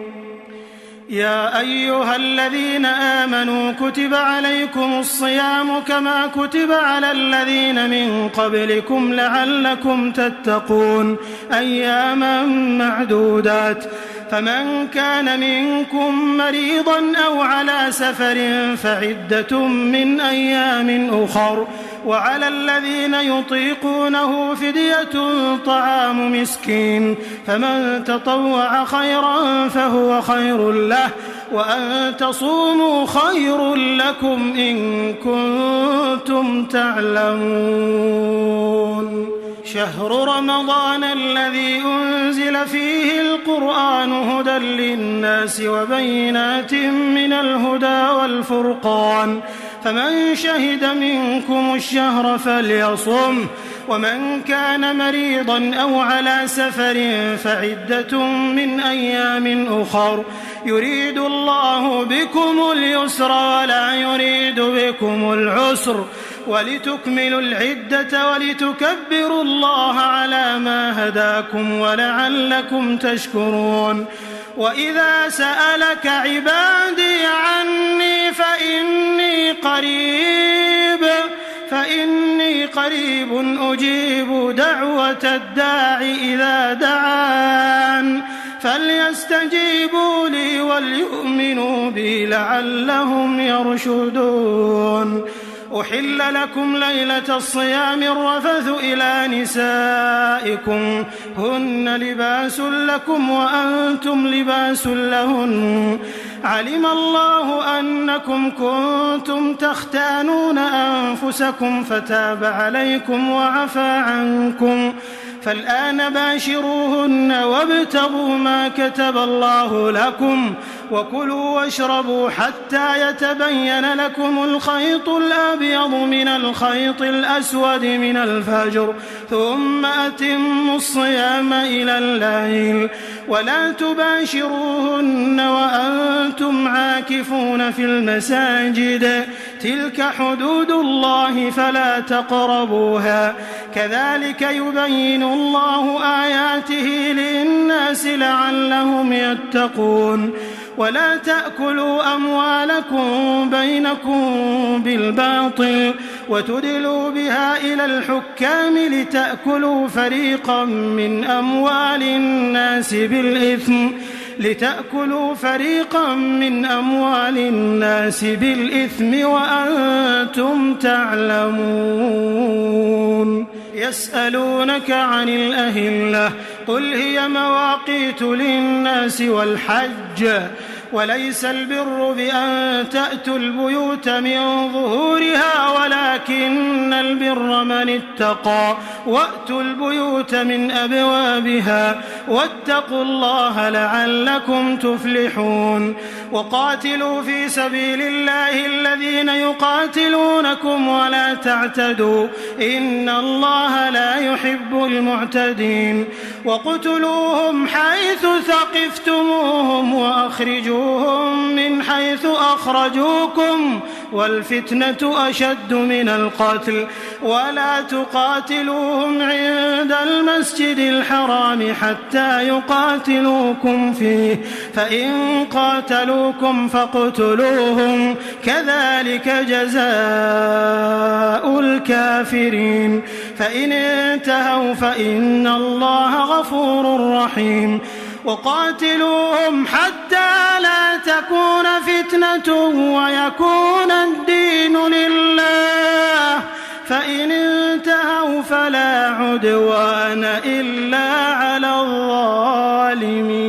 يا أيها الذين آمنوا كتب عليكم الصيام كما كتب على الذين من قبلكم لعلكم تتقون أياما معدودات فمن كان منكم مريضا أو على سفر فعدة من أيام أخر وعلى الذين يطيقونه فدية طعام مسكين فمن تطوع خيرا فهو خير له وأن تصوموا خير لكم إن كنتم تعلمون شهر رمضان الذي أنزل فيه القرآن هدى للناس وبينات من الهدى والفرقان فمن شهد منكم الشهر فليصم ومن كان مريضا أو على سفر فعدة من أيام أخر يريد الله بكم اليسر ولا يريد بكم العسر ولتكملوا العدة ولتكبروا الله على ما هداكم ولعلكم تشكرون وإذا سألك عبادي عني فإني قريب أجيب دعوة الداع إذا دعان فليستجيبوا لي وليؤمنوا بي لعلهم يرشدون أحل لكم ليلة الصيام الرفث إلى نسائكم هن لباس لكم وأنتم لباس لهن علم الله أنكم كنتم تختانون أنفسكم فتاب عليكم وعفى عنكم فالآن باشروهن وابتغوا ما كتب الله لكم وكلوا واشربوا حتى يتبين لكم الخيط الأبيض من الخيط الأسود من الفجر ثم أتموا الصيام إلى الليل ولا تباشروهن وأنتم عاكفون في المساجد تلك حدود الله فلا تقربوها كذلك يبين الله آياته للناس لعلهم يتقون ولا تأكلوا أموالكم بينكم بالباطل وتدلوا بها إلى الحكام لتأكلوا فريقا من أموال الناس بالإثم وأنتم تعلمون يسألونك عن الأهلة قل هي مواقيت للناس والحج وليس البر بأن تأتوا البيوت من ظهورها ولكن البر من اتقى وأتوا البيوت من أبوابها واتقوا الله لعلكم تفلحون وقاتلوا في سبيل الله الذين يقاتلونكم ولا تعتدوا إن الله لا يحب المعتدين وقتلوهم حيث ثقفتموهم وأخرجوهم من حيث أخرجوكم والفتنة أشد من القتل ولا تقاتلوهم عند المسجد الحرام حتى يقاتلوكم فيه فإن قاتلوكم فاقتلوهم كذلك جزاء الكافرين فإن انتهوا فإن الله غفور رحيم وقاتلوهم حتى لا تكون فتنة ويكون الدين لله فإن انتهوا فلا عدوان إلا على الظالمين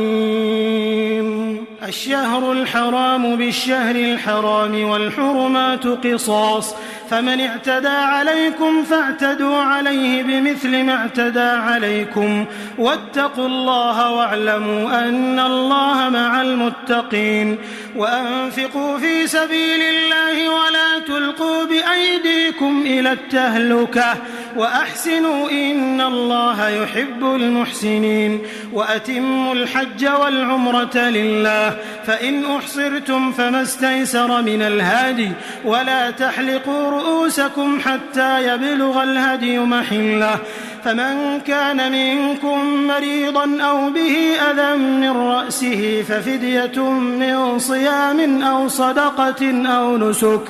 الشهر الحرام بالشهر الحرام والحرمات قصاص فمن اعتدى عليكم فاعتدوا عليه بمثل ما اعتدى عليكم واتقوا الله واعلموا أن الله مع المتقين وأنفقوا في سبيل الله ولا تلقوا بأيديكم إلى التهلكة وأحسنوا إن الله يحب المحسنين وأتموا الحج والعمرة لله فإن أحصرتم فما استيسر من الهدي ولا تحلقوا رؤوسكم حتى يبلغ الهدي محله فمن كان منكم مريضا أو به أذى من رأسه ففدية من صيام أو صدقة أو نسك،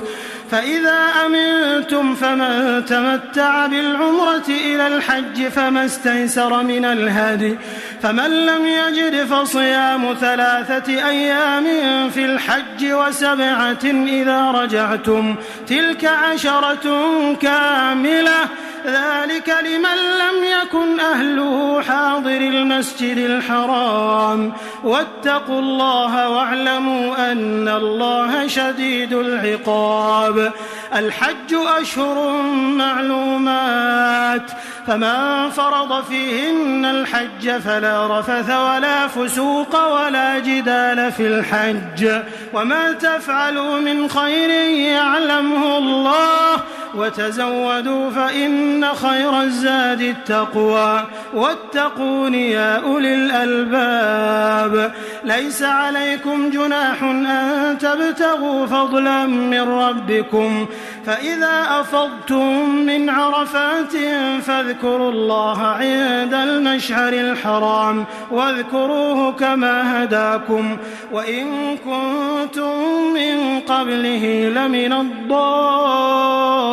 فإذا أمنتم فمن تمتع بالعمرة إلى الحج فما استيسر من الهدي، فمن لم يجد فصيام 3 أيام في الحج و7 إذا رجعتم، تلك 10 كاملة، ذلك لمن لم يكن أهله حاضر المسجد الحرام. واتقوا الله واعلموا أن الله شديد العقاب. الحج أشهر معلومات، فمن فرض فيهن الحج فلا رفث ولا فسوق ولا جدال في الحج، وما تفعلوا من خير يعلمه الله، وتزودوا فإن خير الزاد التقوى، واتقون يا أولي الألباب. ليس عليكم جناح أن تبتغوا فضلا من ربكم، فإذا أفضتم من عرفات فاذكروا الله عند المشعر الحرام واذكروه كما هداكم، وإن كنتم من قبله لمن الضالين.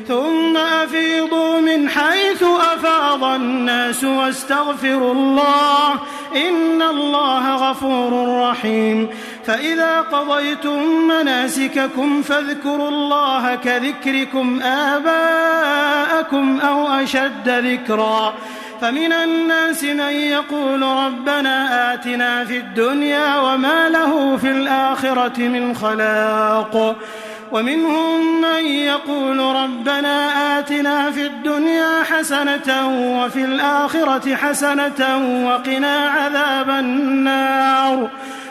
ثم أفيضوا من حيث أفاض الناس واستغفروا الله إن الله غفور رحيم. فإذا قضيتم مناسككم فاذكروا الله كذكركم آباءكم أو أشد ذكرا. فمن الناس من يقول ربنا آتنا في الدنيا وما له في الآخرة من خلاق، ومنهم من يقول ربنا آتنا في الدنيا حسنة وفي الآخرة حسنة وقنا عذاب النار.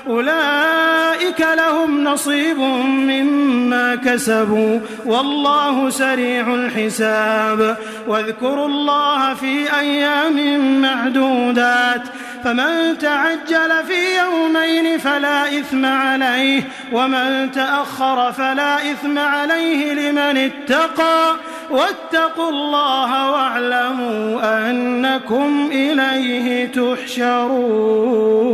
أولئك لهم نصيب مما كسبوا والله سريع الحساب. واذكروا الله في أيام معدودات، فمن تعجل في يومين فلا إثم عليه، ومن تأخر فلا إثم عليه لمن اتقى. واتقوا الله واعلموا أنكم إليه تحشرون.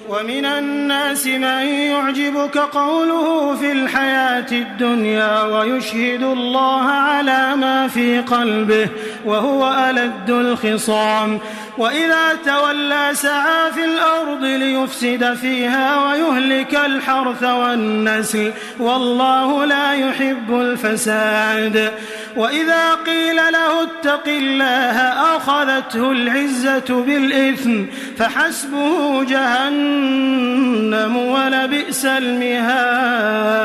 ومن الناس من يعجبك قوله في الحياة الدنيا ويشهد الله على ما في قلبه وهو ألد الخصام، وإذا تولى سعى في الأرض ليفسد فيها ويهلك الحرث والنسل والله لا يحب الفساد. وإذا قيل له اتق الله أخذته العزة بالإثم فحسبه جهنم ولبئس المهاد.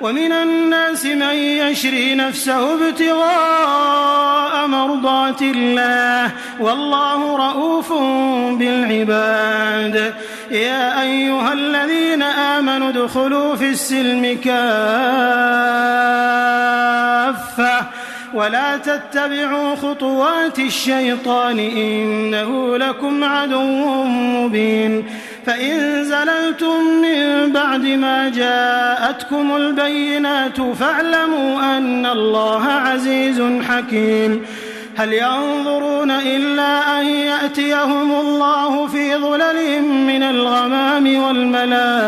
ومن الناس من يشري نفسه ابتغاء مرضات الله والله رؤوف بالعباد. يا أيها الذين آمنوا ادخلوا في السلم كافة ولا تتبعوا خطوات الشيطان إنه لكم عدو مبين. فإن زللتم من بعد ما جاءتكم البينات فاعلموا أن الله عزيز حكيم. هل ينظرون إلا أن يأتيهم الله في ظلل من الغمام والملائكة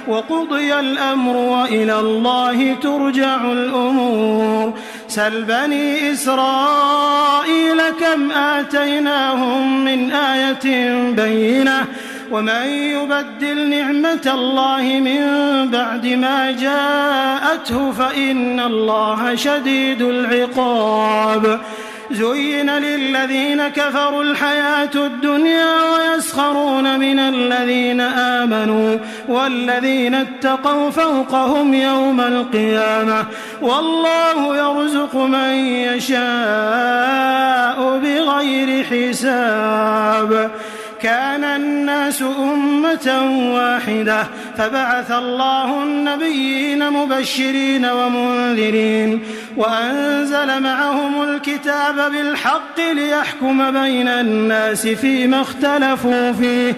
وقضي الأمر وإلى الله ترجع الأمور. سل بني إسرائيل كم آتيناهم من آية بينة ومن يبدل نعمة الله من بعد ما جاءته فإن الله شديد العقاب. زين للذين كفروا الحياة الدنيا ويسخرون من الذين آمنوا والذين اتقوا فوقهم يوم القيامة والله يرزق من يشاء بغير حساب. كان الناس أمة واحدة فبعث الله النبيين مبشرين ومنذرين وأنزل معهم الكتاب بالحق ليحكم بين الناس فيما اختلفوا فيه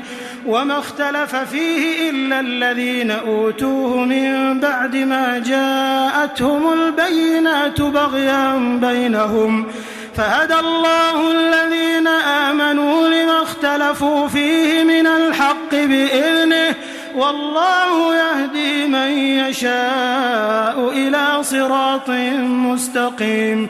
وما اختلف فيه إلا الذين أوتوه من بعد ما جاءتهم البينات بغيا بينهم فهدى الله الذين آمنوا لما اختلفوا فيه من الحق بإذنه والله يهدي من يشاء إلى صراط مستقيم.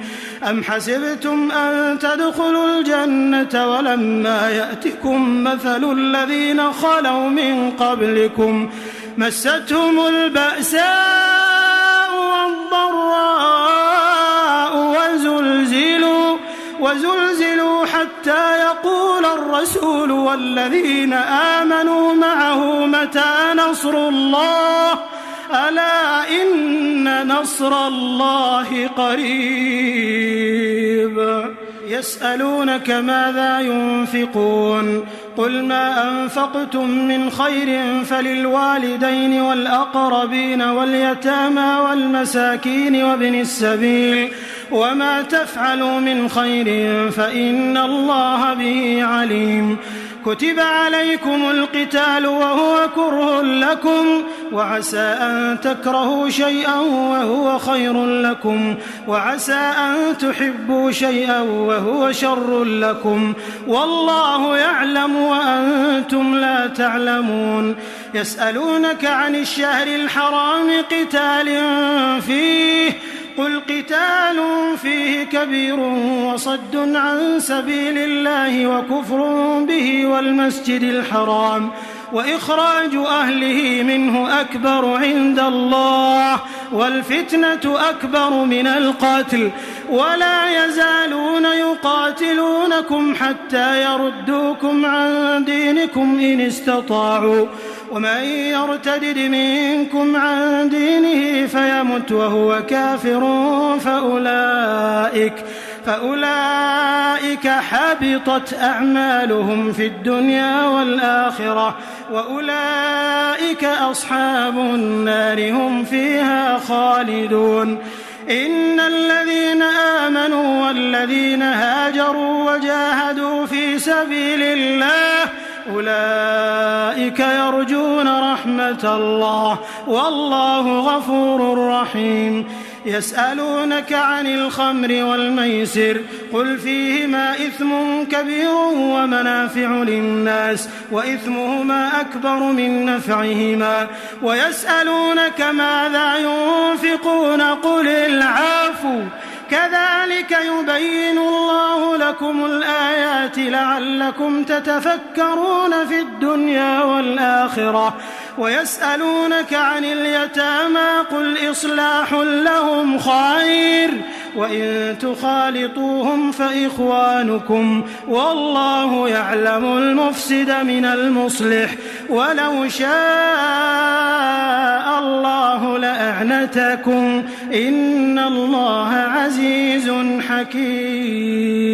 أم حسبتم أن تدخلوا الجنة ولما يأتكم مثل الذين خلوا من قبلكم مستهم البأساء والضراء وزلزلوا حتى يقول الرسول والذين آمنوا معه متى نصر الله ألا إن نصر الله قريب. يسألونك ماذا ينفقون قل ما أنفقتم من خير فللوالدين والأقربين واليتامى والمساكين وابن السبيل وما تفعلوا من خير فإن الله به عليم. كتب عليكم القتال وهو كره لكم وعسى أن تكرهوا شيئا وهو خير لكم وعسى أن تحبوا شيئا وهو شر لكم والله يعلم وأنتم لا تعلمون. يسألونك عن الشهر الحرام قتال فيه قل قتال فيه كبير وصد عن سبيل الله وكفر به والمسجد الحرام وإخراج أهله منه أكبر عند الله والفتنة أكبر من القتل ولا يزالون يقاتلونكم حتى يردوكم عن دينكم إن استطاعوا ومن يرتدد منكم عن دينه فيمت وهو كافر فأولئك حبطت أعمالهم في الدنيا والآخرة وأولئك أصحاب النار هم فيها خالدون. إن الذين آمنوا والذين هاجروا وجاهدوا في سبيل الله أولئك يرجون رحمة الله والله غفور رحيم. يسألونك عن الخمر والميسر قل فيهما إثم كبير ومنافع للناس وإثمهما أكبر من نفعهما ويسألونك ماذا ينفقون قل العفو كذلك يبين الله لكم الآيات لعلكم تتفكرون في الدنيا والآخرة. ويسألونك عن اليتامى قل إصلاح لهم خير وإن تخالطوهم فإخوانكم والله يعلم المفسد من المصلح ولو شاء الله لأعنتكم إن الله عزيز حكيم.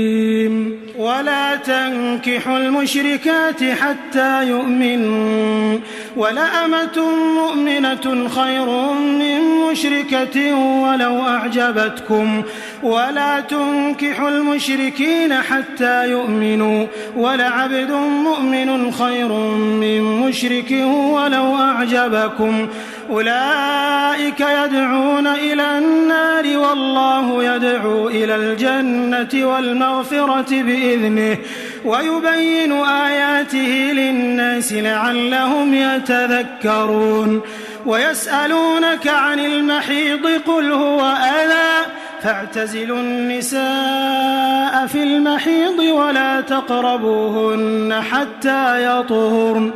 ولا تنكحوا المشركات حتى يؤمنوا ولأمة مؤمنة خير من مشركة ولو أعجبتكم ولا تنكحوا المشركين حتى يؤمنوا ولعبد مؤمن خير من مشرك ولو أعجبكم أولئك يدعون إلى النار والله يدعو إلى الجنة والمغفرة بإذنه ويبين آياته للناس لعلهم يتذكرون. ويسألونك عن المحيض قل هو أذى فاعتزلوا النساء في المحيض ولا تقربوهن حتى يطهرن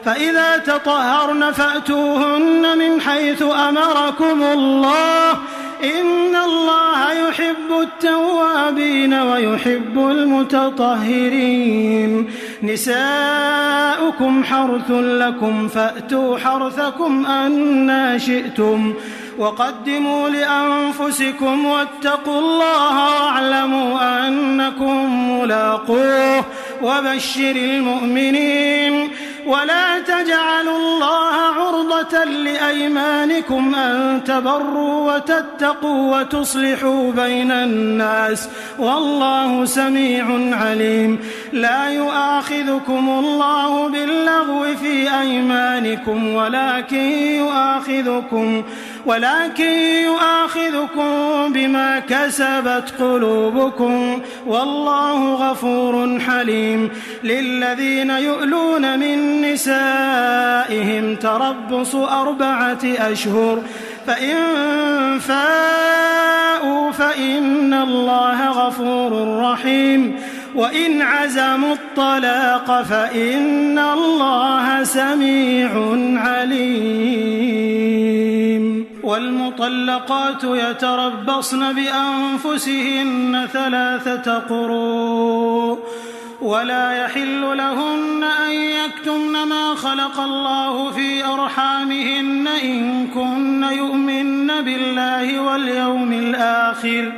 فإذا تطهرن فأتوهن من حيث أمركم الله إن الله يحب التوابين ويحب المتطهرين. نساؤكم حرث لكم فأتوا حرثكم أنى شئتم وقدموا لأنفسكم واتقوا الله واعلموا أنكم ملاقوه وبشر المؤمنين. ولا تجعلوا الله عرضة لأيمانكم أن تبروا وتتقوا وتصلحوا بين الناس والله سميع عليم. لا يؤاخذكم الله باللغو أيمانكم ولكن يؤاخذكم بما كسبت قلوبكم والله غفور حليم. للذين يؤلون من نسائهم تربص 4 أشهر فإن فاءوا فإن الله غفور رحيم وإن عزموا الطلاق فإن الله سميع عليم. والمطلقات يتربصن بأنفسهن 3 قروء ولا يحل لهن أن يكتمن ما خلق الله في أرحامهن إن كن يؤمن بالله واليوم الآخر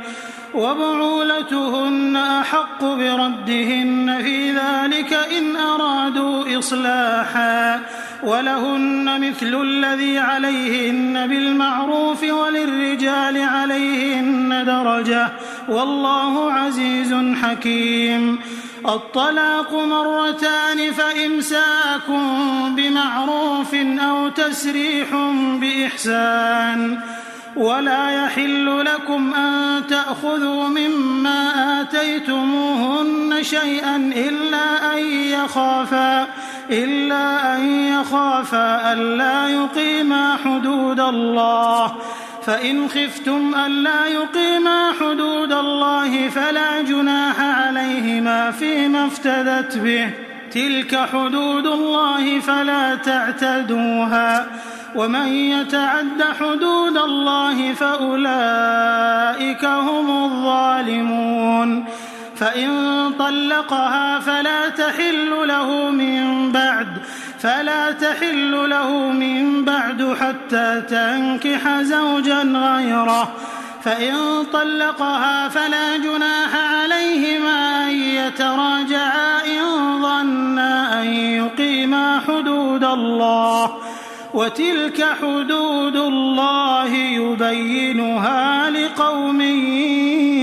وبعولتهن أحق بردهن في ذلك إن أرادوا إصلاحا ولهن مثل الذي عليهن بالمعروف وللرجال عليهن درجة والله عزيز حكيم. الطلاق 2 فإمساك بمعروف أو تسريح بإحسان ولا يحل لكم أن تأخذوا مما آتيتموهن شيئا إلا أن يخافا ألا يقيما حدود الله فإن خفتم ألا يقيما حدود الله فلا جناح عليهما فيما افتدت به تلك حدود الله فلا تعتدوها ومن يتعد حدود الله فأولئك هم الظالمون. فإن طلقها فلا تحل له من بعد حتى تنكح زوجا غيره. فإن طلقها فلا جناح عليهما أن يتراجعا إن ظنا أن يقيما حدود الله وتلك حدود الله يبينها لقوم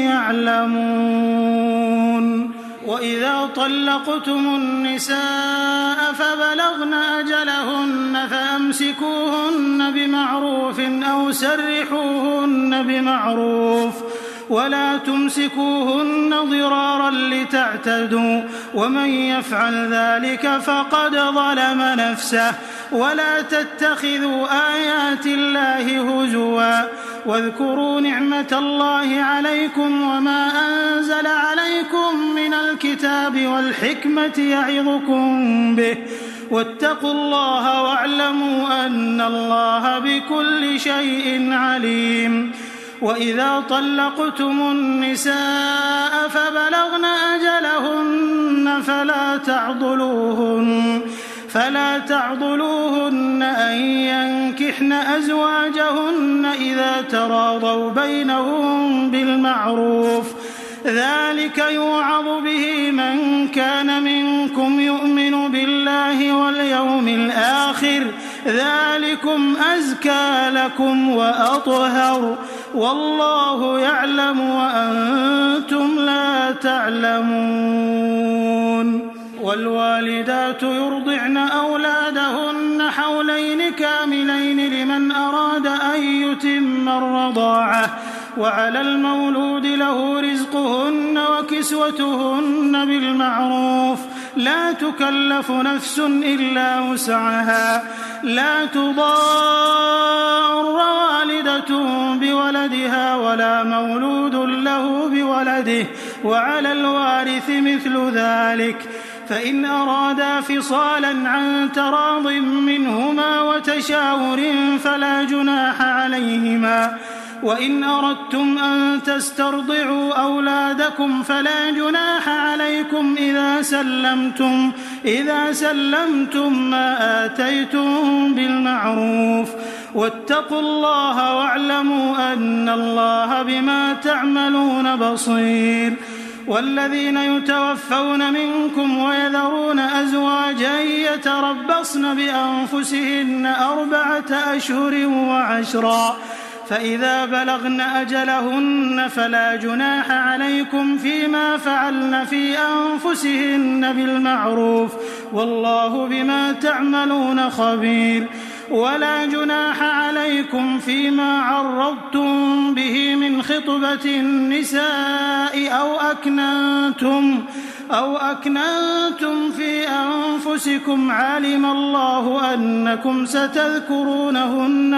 يعلمون. وإذا طلقتم النساء فبلغن أجلهن فأمسكوهن بمعروف أو سرحوهن بمعروف ولا تمسكوهن ضرارا لتعتدوا ومن يفعل ذلك فقد ظلم نفسه. ولا تتخذوا آيات الله هزوا واذكروا نعمة الله عليكم وما أنزل عليكم من الكتاب والحكمة يعظكم به واتقوا الله واعلموا أن الله بكل شيء عليم. وإذا طلقتم النساء فبلغن أجلهن فلا تعضلوهن أن ينكحن أزواجهن إذا تراضوا بينهم بالمعروف ذلك يوعظ به من كان منكم يؤمن بالله واليوم الآخر ذلكم أزكى لكم وأطهر والله يعلم وأنتم لا تعلمون. والوالدات يرضعن أولادهن حولين كاملين لمن أراد أن يتم الرضاعة وعلى المولود له رزقهن وكسوتهن بالمعروف لا تكلف نفس إلا وسعها لا تضار والدة بولدها ولا مولود له بولده وعلى الوارث مثل ذلك فإن أرادا فصالا عن تراض منهما وتشاور فلا جناح عليهما. وإن أردتم أن تسترضعوا أولادكم فلا جناح عليكم إذا سلمتم ما آتيتم بالمعروف واتقوا الله واعلموا أن الله بما تعملون بصير. والذين يتوفون منكم ويذرون أزواجا يتربصن بأنفسهن 4 أشهر وعشرا فإذا بلغن أجلهن فلا جناح عليكم فيما فعلن في أنفسهن بالمعروف والله بما تعملون خبير. ولا جناح عليكم فيما عرضتم به من خطبة النساء أو أكننتم في أنفسكم علم الله أنكم ستذكرونهن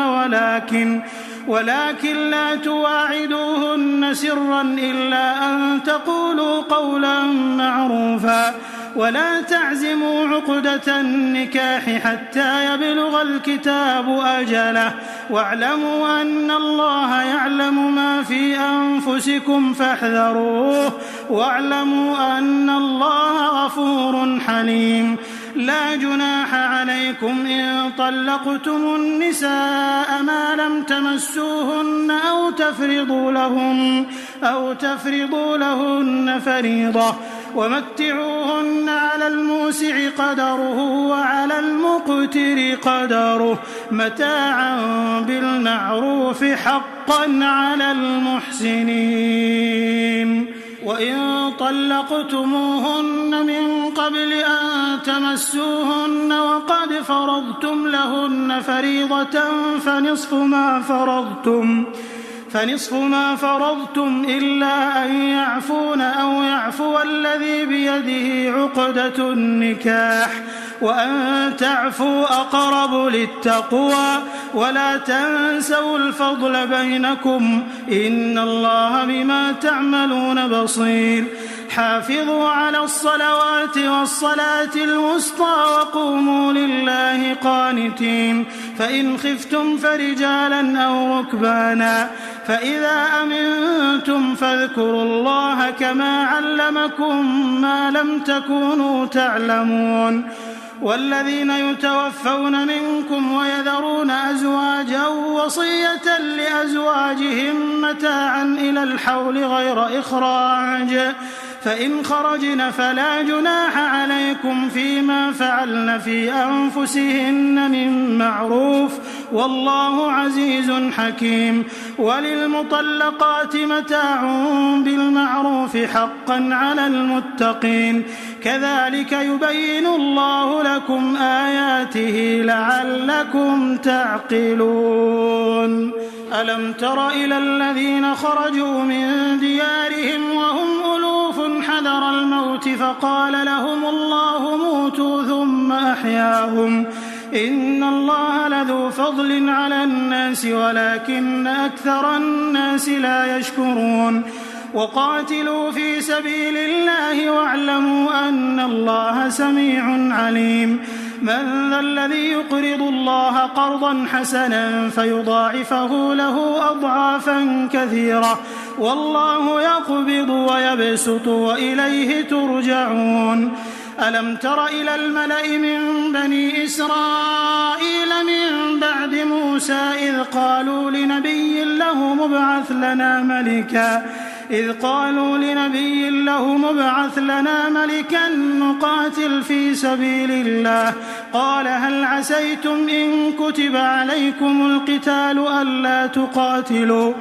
ولكن لا تواعدوهن سرا إلا أن تقولوا قولا معروفا ولا تعزموا عقدة النكاح حتى يبلغ الكتاب أجله واعلموا أن الله يعلم ما في أنفسكم فاحذروه واعلموا أن الله غفور حليم. لا جناح عليكم إن طلقتم النساء ما لم تمسوهن أو تفرضوا لهن فريضة ومتعوهن على الموسع قدره وعلى المقتر قدره متاعا بالمعروف حقا على المحسنين. وإن طلقتموهن من قبل أن تمسوهن وقد فرضتم لهن فريضة فنصف ما فرضتم إلا أن يعفون أو يعفو الذي بيده عقدة النكاح وأن تعفوا أقرب للتقوى ولا تنسوا الفضل بينكم إن الله بما تعملون بصير. حافظوا على الصلوات والصلاة الوسطى وقوموا لله قانتين فإن خفتم فرجالا أو ركبانا فإذا أمنتم فاذكروا الله كما علمكم ما لم تكونوا تعلمون. والذين يتوفون منكم ويذرون أزواجا وصية لأزواجهم متاعا إلى الحول غير إخراج فإن خرجن فلا جناح عليكم فيما فعلن في أنفسهن من معروف والله عزيز حكيم. وللمطلقات متاع بالمعروف حقا على المتقين كذلك يبين الله لكم آياته لعلكم تعقلون. ألم تر إلى الذين خرجوا من ديارهم وهم ألوف حذر الموت فقال لهم الله موتوا ثم أحياهم إن الله لذو فضل على الناس ولكن أكثر الناس لا يشكرون. وقاتلوا في سبيل الله واعلموا أن الله سميع عليم. من ذا الذي يقرض الله قرضا حسنا فيضاعفه له أضعافا كثيرة والله يقبض ويبسط وإليه ترجعون. ألم تر إلى الملأ من بني إسرائيل من بعد موسى إذ قالوا لنبي له مبعث لنا ملكا نقاتل في سبيل الله قال هل عسيتم إن كتب عليكم القتال ألا تقاتلوا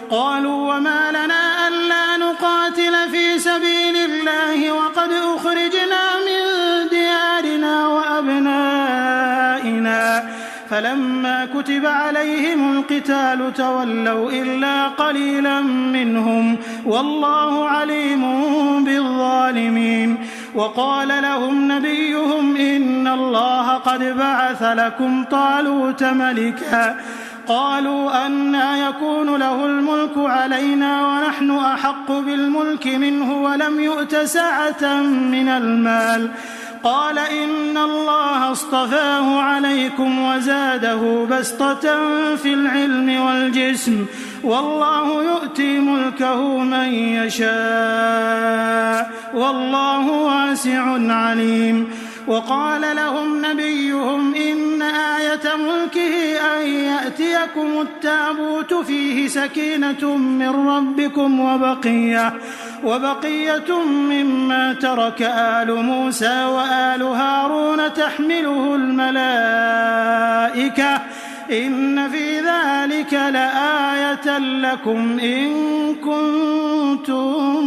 قالوا وما لنا ألا نقاتل في سبيل الله وقد أخرجنا من ديارنا وأبنائنا فلما كتب عليهم القتال تولوا إلا قليلا منهم والله عليم بالظالمين. وقال لهم نبيهم إن الله قد بعث لكم طالوت ملكا قالوا أنى يكون له الملك علينا ونحن أحق بالملك منه ولم يؤت سعة من المال قال إن الله اصطفاه عليكم وزاده بسطة في العلم والجسم والله يؤتي ملكه من يشاء والله واسع عليم. وقال لهم نبيهم إن آية ملكه أن يأتيكم التابوت فيه سكينة من ربكم وبقية مما ترك آل موسى وآل هارون تحمله الملائكة إن في ذلك لآية لكم إن كنتم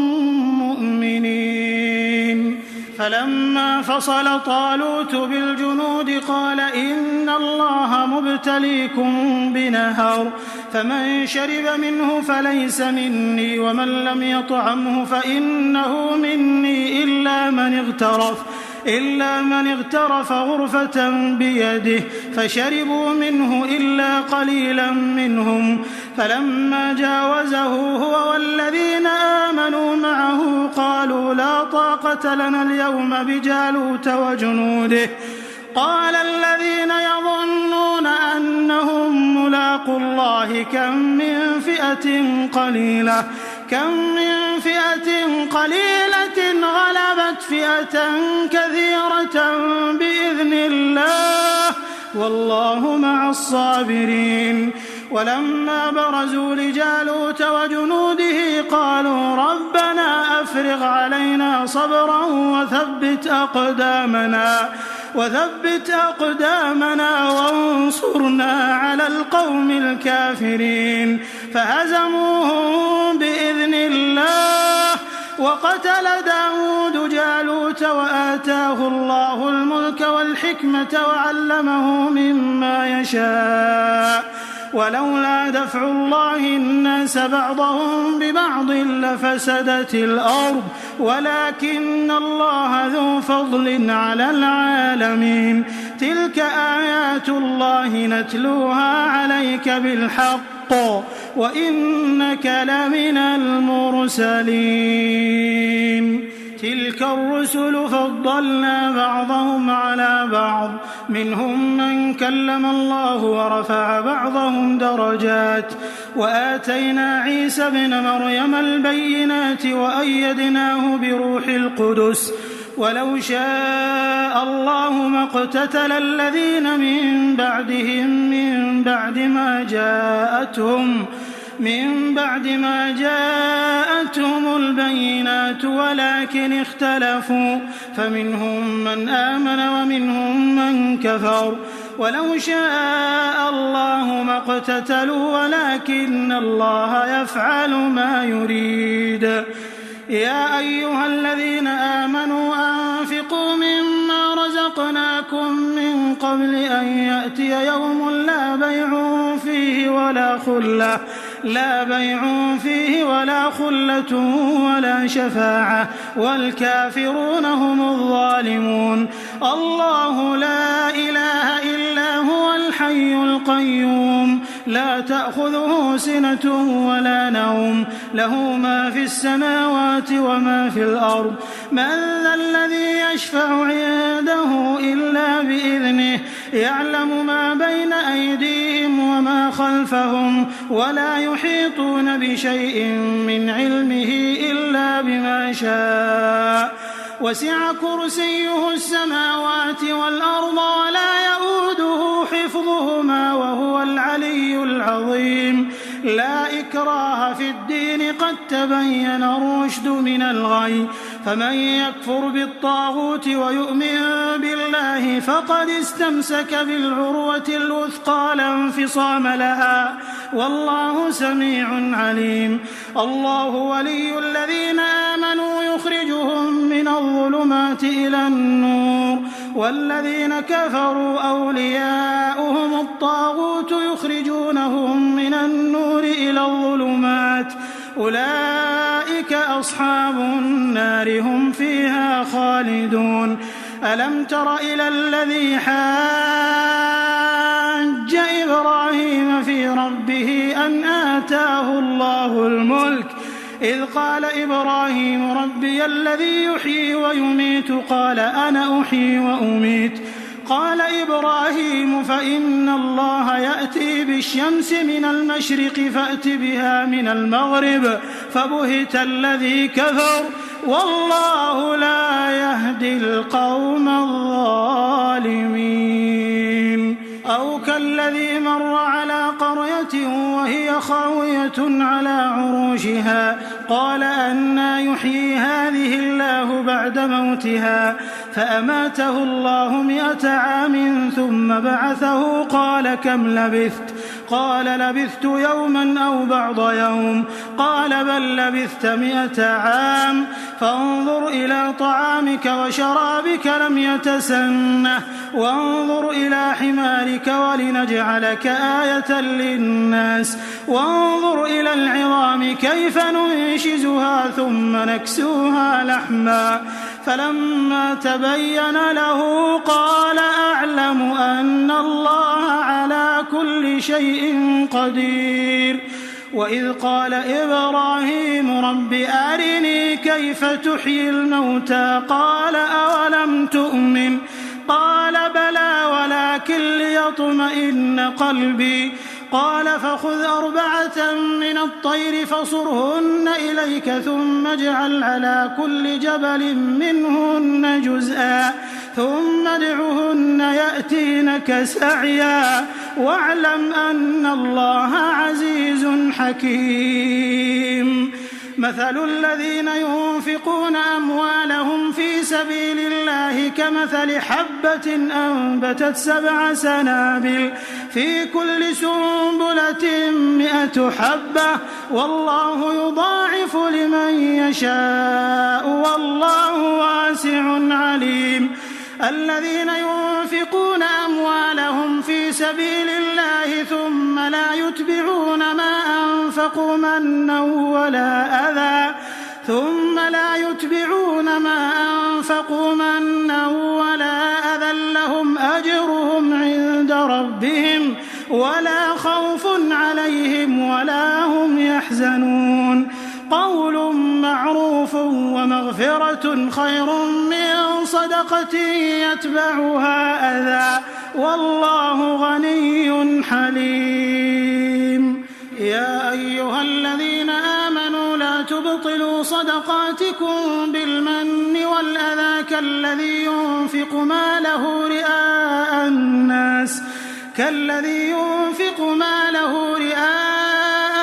مؤمنين. فلما فصل طالوت بالجنود قال إن الله مبتليكم بنهر فمن شرب منه فليس مني ومن لم يطعمه فإنه مني إلا من اغترف غرفة بيده فشربوا منه إلا قليلا منهم. فلما جاوزه هو والذين آمنوا معه قالوا لا طاقة لنا اليوم بجالوت وجنوده. قال الذين يظنون أنهم ملاقو الله كم من فئة قليلة غلبت فئة كثيرة بإذن الله والله مع الصابرين. ولما برزوا لجالوت وجنوده قالوا ربنا أفرغ علينا صبرا وثبت أقدامنا وانصرنا على القوم الكافرين. فهزموهم بإذن الله وقتل داود جالوت وآتاه الله الملك والحكمة وعلمه مما يشاء. ولولا دفع الله الناس بعضهم ببعض لفسدت الأرض ولكن الله ذو فضل على العالمين. تلك آيات الله نتلوها عليك بالحق وإنك لمن المرسلين. تلك الرسل فضلنا بعضهم على بعض منهم من كلم الله ورفع بعضهم درجات وآتينا عيسى ابن مريم البينات وأيدناه بروح القدس. ولو شاء الله ما اقتتل الذين من بعدهم من بعد ما جاءتهم البينات ولكن اختلفوا فمنهم من آمن ومنهم من كفر. ولو شاء الله ما اقتتلوا ولكن الله يفعل ما يريد. يا أيها الذين آمنوا أنفقوا مما رزقناكم من قبل أن يأتي يوم لا بيع فيه ولا خلة ولا شفاعة والكافرون هم الظالمون. الله لا إله إلا هو الحي القيوم لا تأخذه سنة ولا نوم له ما في السماوات وما في الأرض. من ذا الذي يشفع عنده إلا بإذنه يعلم ما بين أيديهم وما خلفهم ولا يحيطون بشيء من علمه إلا بما شاء. وسع كرسيه السماوات والأرض ولا يؤوده حفظهما وهو العلي العظيم. لا إكراه في الدين قد تبين الرشد من الغي فمن يكفر بالطاغوت ويؤمن بالله فقد استمسك بالعروة الوثقى لا انفصام لها والله سميع عليم. الله ولي الذين آمنوا يخرجهم من الظلمات إلى النور والذين كفروا أولياؤهم الطاغوت يخرجونهم من النور إلى الظلمات أولئك أصحاب النار هم فيها خالدون. ألم تر إلى الذي حاج إبراهيم في ربه أن آتاه الله الملك إذ قال إبراهيم ربي الذي يحيي ويميت قال أنا أحيي وأميت. قال إبراهيم فإن الله يأتي بالشمس من المشرق فأت بها من المغرب فبهت الذي كفر والله لا يهدي القوم الظالمين. أو كالذي مر على قرية وهي خاوية على عروشها قال أنى يحيي هذه الله بعد موتها فأماته الله 100 عام ثم بعثه قال كم لبثت؟ قال لبثت يوما أو بعض يوم. قال بل لبثت 100 عام. فانظر إلى طعامك وشرابك لم يتسنه وانظر إلى حمارك ولنجعلك آية للناس وانظر إلى العظام كيف ننشزها ثم نكسوها لحما. فلما تبين له قال أعلم أن الله على كل شيء قدير. وإذ قال إبراهيم رب أرني كيف تحيي الموتى قال أولم تؤمن قال بلى ولكن ليطمئن قلبي. قال فخذ 4 من الطير فصرهن إليك ثم اجعل على كل جبل منهن جزءا ثم ادعهن يأتينك سعيا واعلم أن الله عزيز حكيم. مثل الذين ينفقون أموالهم في سبيل الله كمثل حبة أنبتت 7 سنابل في كل سنبلة 100 حبة والله يضاعف لمن يشاء والله واسع عليم. الذين ينفقون أموالهم في سبيل الله ثم لا يتبعون ما أنفقوا منا ولا أذى لهم أجرهم عند ربهم ولا خوف عليهم ولا هم يحزنون. قول معروف ومغفرة خير من صدقة يتبعها أذى والله غني حليم. يا أيها الذين آمنوا لا تبطلوا صدقاتكم بالمن والأذى كالذي ينفق ماله رئاء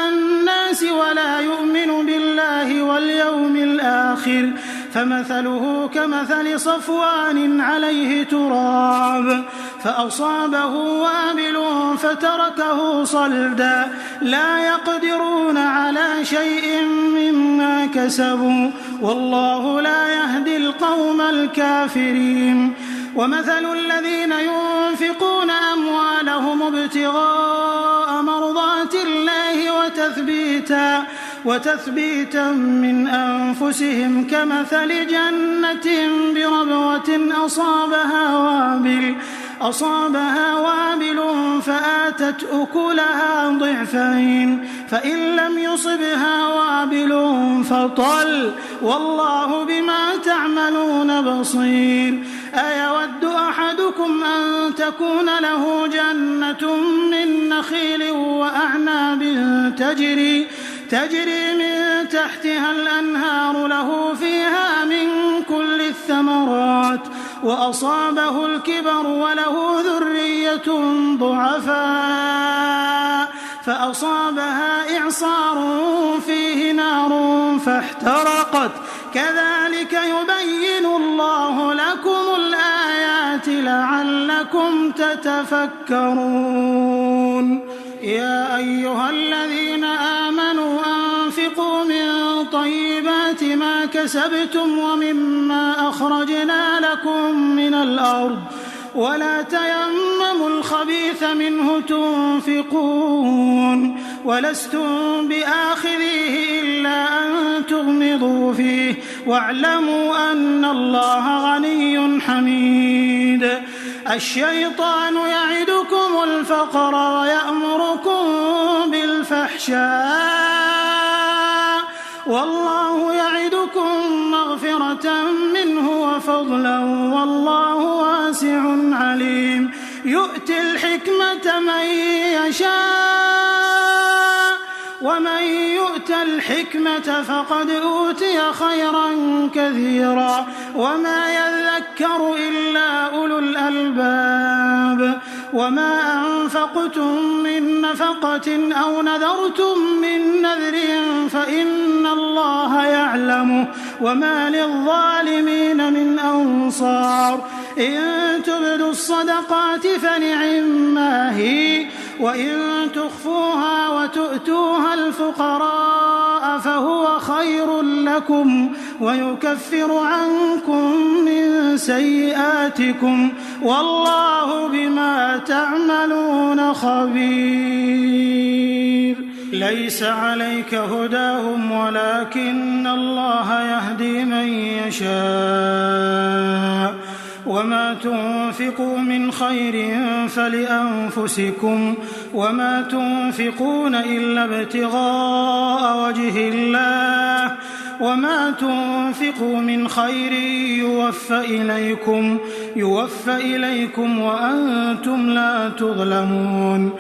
الناس ولا يؤمن بالله واليوم الآخر فمثله كمثل صفوان عليه تراب فأصابه وابل فتركه صلدا لا يقدرون على شيء مما كسبوا والله لا يهدي القوم الكافرين. ومثل الذين ينفقون أموالهم ابتغاء مرضات الله وتثبيتا من أنفسهم كمثل جنة بربوة أصابها وابل فآتت أكلها ضعفين فإن لم يصبها وابل فطل والله بما تعملون بصير. أيود أحدكم أن تكون له جنة من نخيل وأعناب تجري من تحتها الأنهار له فيها من كل الثمرات وأصابه الكبر وله ذرية ضعفاء فأصابها إعصار فيه نار فاحترقت كذلك يبين الله لكم الآيات لعلكم تتفكرون. يا أيها الذين آمنوا أنفقوا من طيبات ما كسبتم ومما أخرجنا لكم من الأرض ولا تيمموا الخبيث منه تنفقون ولستم بآخذيه إلا أن تغمضوا فيه واعلموا أن الله غني حميد. الشيطان يعدكم الفقر ويأمركم بالفحشاء والله يعدكم مغفرة منه وفضلا والله واسع عليم. يؤتي الحكمة من يشاء ومن يؤت الحكمة فقد أوتي خيرا كثيرا وما يذكر إلا أولو الألباب. وما أنفقتم من نفقة أو نذرتم من نذر فإن الله يعلمه وما للظالمين من أنصار إن تبدوا الصدقات فنعما هي وإن تخفوها وتؤتوها الفقراء فهو خير لكم ويكفر عنكم من سيئاتكم والله بما تعملون خبير. ليس عليك هداهم ولكن الله يهدي من يشاء وما تنفقوا من خير فلأنفسكم وما تنفقون إلا ابتغاء وجه الله وما تنفقوا من خير يوفى إليكم وأنتم لا تظلمون.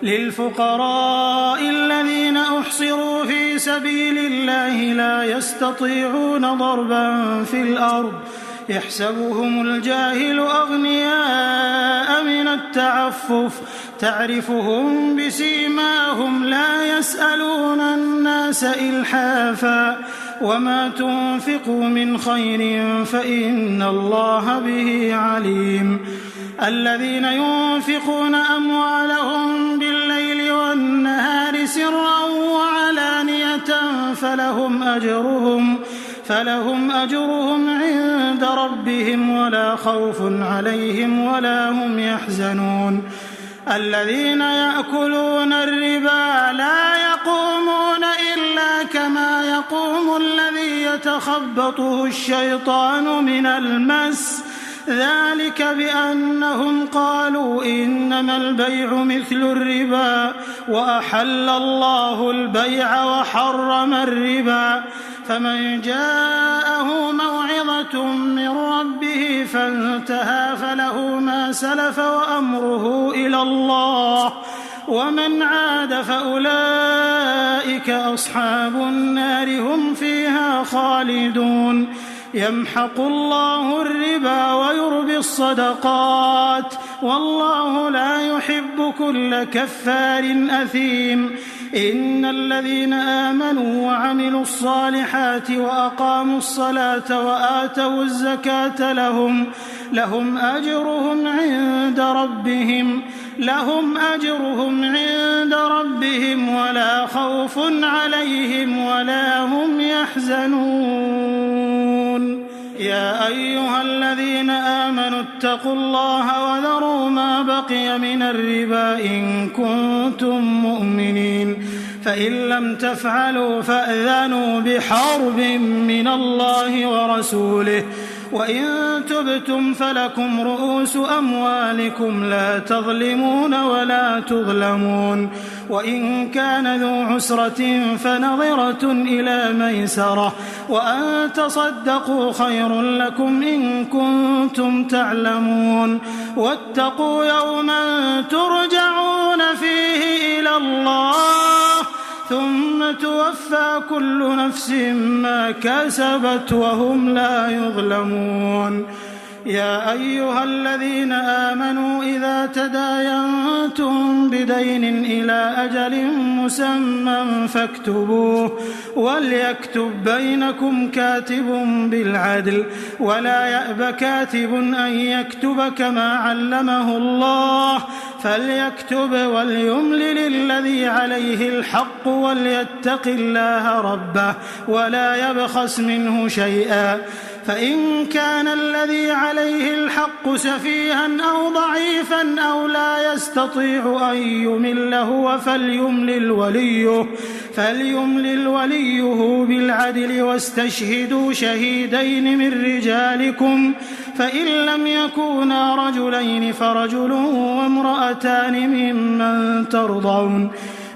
للفقراء الذين أحصروا في سبيل الله لا يستطيعون ضربا في الأرض يحسبهم الجاهل أغنياء من التعفف تعرفهم بسيماهم لا يسألون الناس إلحافا وما تنفقوا من خير فإن الله به عليم. الذين ينفقون أموالهم بالليل والنهار سرا وعلانية فلهم أجرهم عند ربهم ولا خوف عليهم ولا هم يحزنون. الذين يأكلون الربا لا يقومون إلا كما يقوم الذي يتخبطه الشيطان من المس ذلك بأنهم قالوا إنما البيع مثل الربا وأحل الله البيع وحرم الربا فمن جاءه موعظة من ربه فانتهى فله ما سلف وأمره إلى الله ومن عاد فأولئك أصحاب النار هم فيها خالدون. يمحق الله الربا ويربي الصدقات والله لا يحب كل كفار أثيم. إن الذين آمنوا وعملوا الصالحات وأقاموا الصلاة وآتوا الزكاة لهم أجرهم عند ربهم ولا خوف عليهم ولا هم يحزنون. يا أيها الذين آمنوا اتقوا الله وذروا ما بقي من الربا إن كنتم مؤمنين فإن لم تفعلوا فأذنوا بحرب من الله ورسوله وإن تبتم فلكم رؤوس أموالكم لا تظلمون ولا تظلمون. وإن كان ذو عسرة فنظرة إلى ميسرة وأن تصدقوا خير لكم إن كنتم تعلمون. واتقوا يوما ترجعون فيه إلى الله ثم توفى كل نفس ما كسبت وهم لا يظلمون. يا أيها الذين آمنوا إذا تداينتم بدين إلى أجل مسمى فاكتبوه وليكتب بينكم كاتب بالعدل ولا يأب كاتب أن يكتب كما علمه الله فليكتب وليملل الذي عليه الحق وليتق الله ربه ولا يبخس منه شيئا فإن كان الذي عليه الحق سفيها أو ضعيفا أو لا يستطيع أن يمل هو فليملل وليه بالعدل واستشهدوا شهيدين من رجالكم فإن لم يكونا رجلين فرجل وامرأتان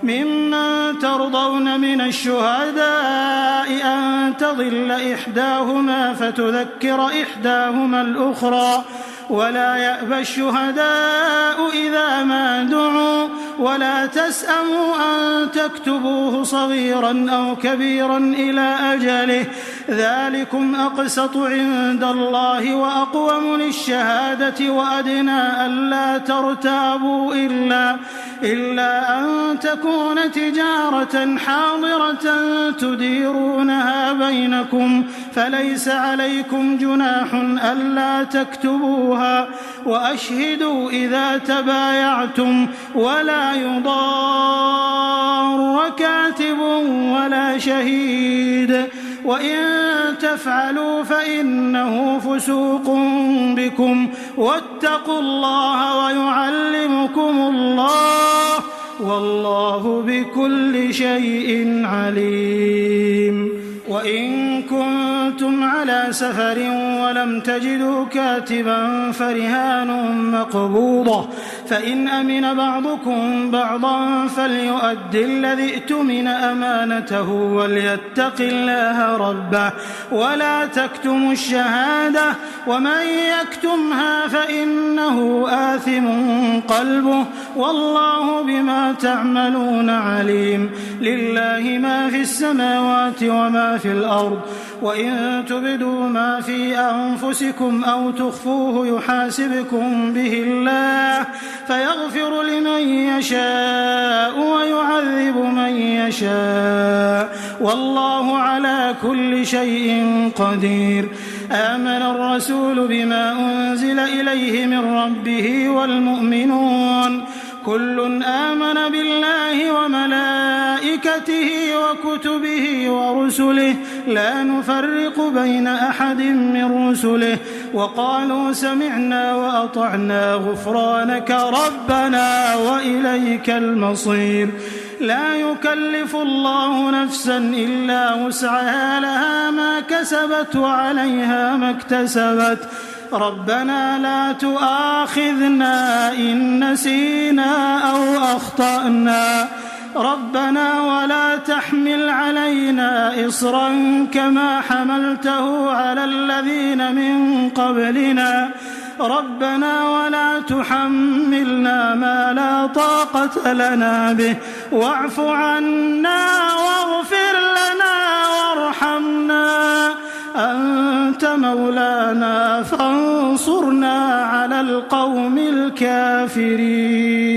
ممن ترضون من الشهداء أن تضل إحداهما فتذكر إحداهما الأخرى ولا يأبى الشهداء إذا ما دعوا ولا تسأموا أن تكتبوه صغيرا أو كبيرا إلى أجله ذلكم أقسط عند الله وأقوم للشهادة وأدنى ألا ترتابوا إلا أن تكون تجارة حاضرة تديرونها بينكم فليس عليكم جناح ألا تكتبوها وأشهدوا إذا تبايعتم ولا يضار كاتب ولا شهيد وإن تفعلوا فإنه فسوق بكم واتقوا الله ويعلمكم الله والله بكل شيء عليم. وإن كنتم على سفر ولم تجدوا كاتبا فرهان مقبوضة فإن أمن بعضكم بعضا فليؤد الذي ائتمن أمانته وليتق الله ربه ولا تكتموا الشهادة ومن يكتمها فإنه آثم قلبه والله بما تعملون عليم. لله ما في السماوات وما في الأرض وإن تبدوا ما في أنفسكم أو تخفوه يحاسبكم به الله فيغفر لمن يشاء ويعذب من يشاء والله على كل شيء قدير. آمن الرسول بما أنزل إليه من ربه والمؤمنون كل آمن بالله وملائكته وكتبه ورسله لا نفرق بين أحد من رسله وقالوا سمعنا وأطعنا غفرانك ربنا وإليك المصير. لا يكلف الله نفسا إلا وسعها لها ما كسبت وعليها ما اكتسبت ربنا لا تؤاخذنا إن نسينا أو أخطأنا ربنا ولا تحمل علينا إصرا كما حملته على الذين من قبلنا ربنا ولا تحملنا ما لا طاقة لنا به واعف عنا واغفر لنا وارحمنا أنت مولانا فانصرنا على القوم الكافرين.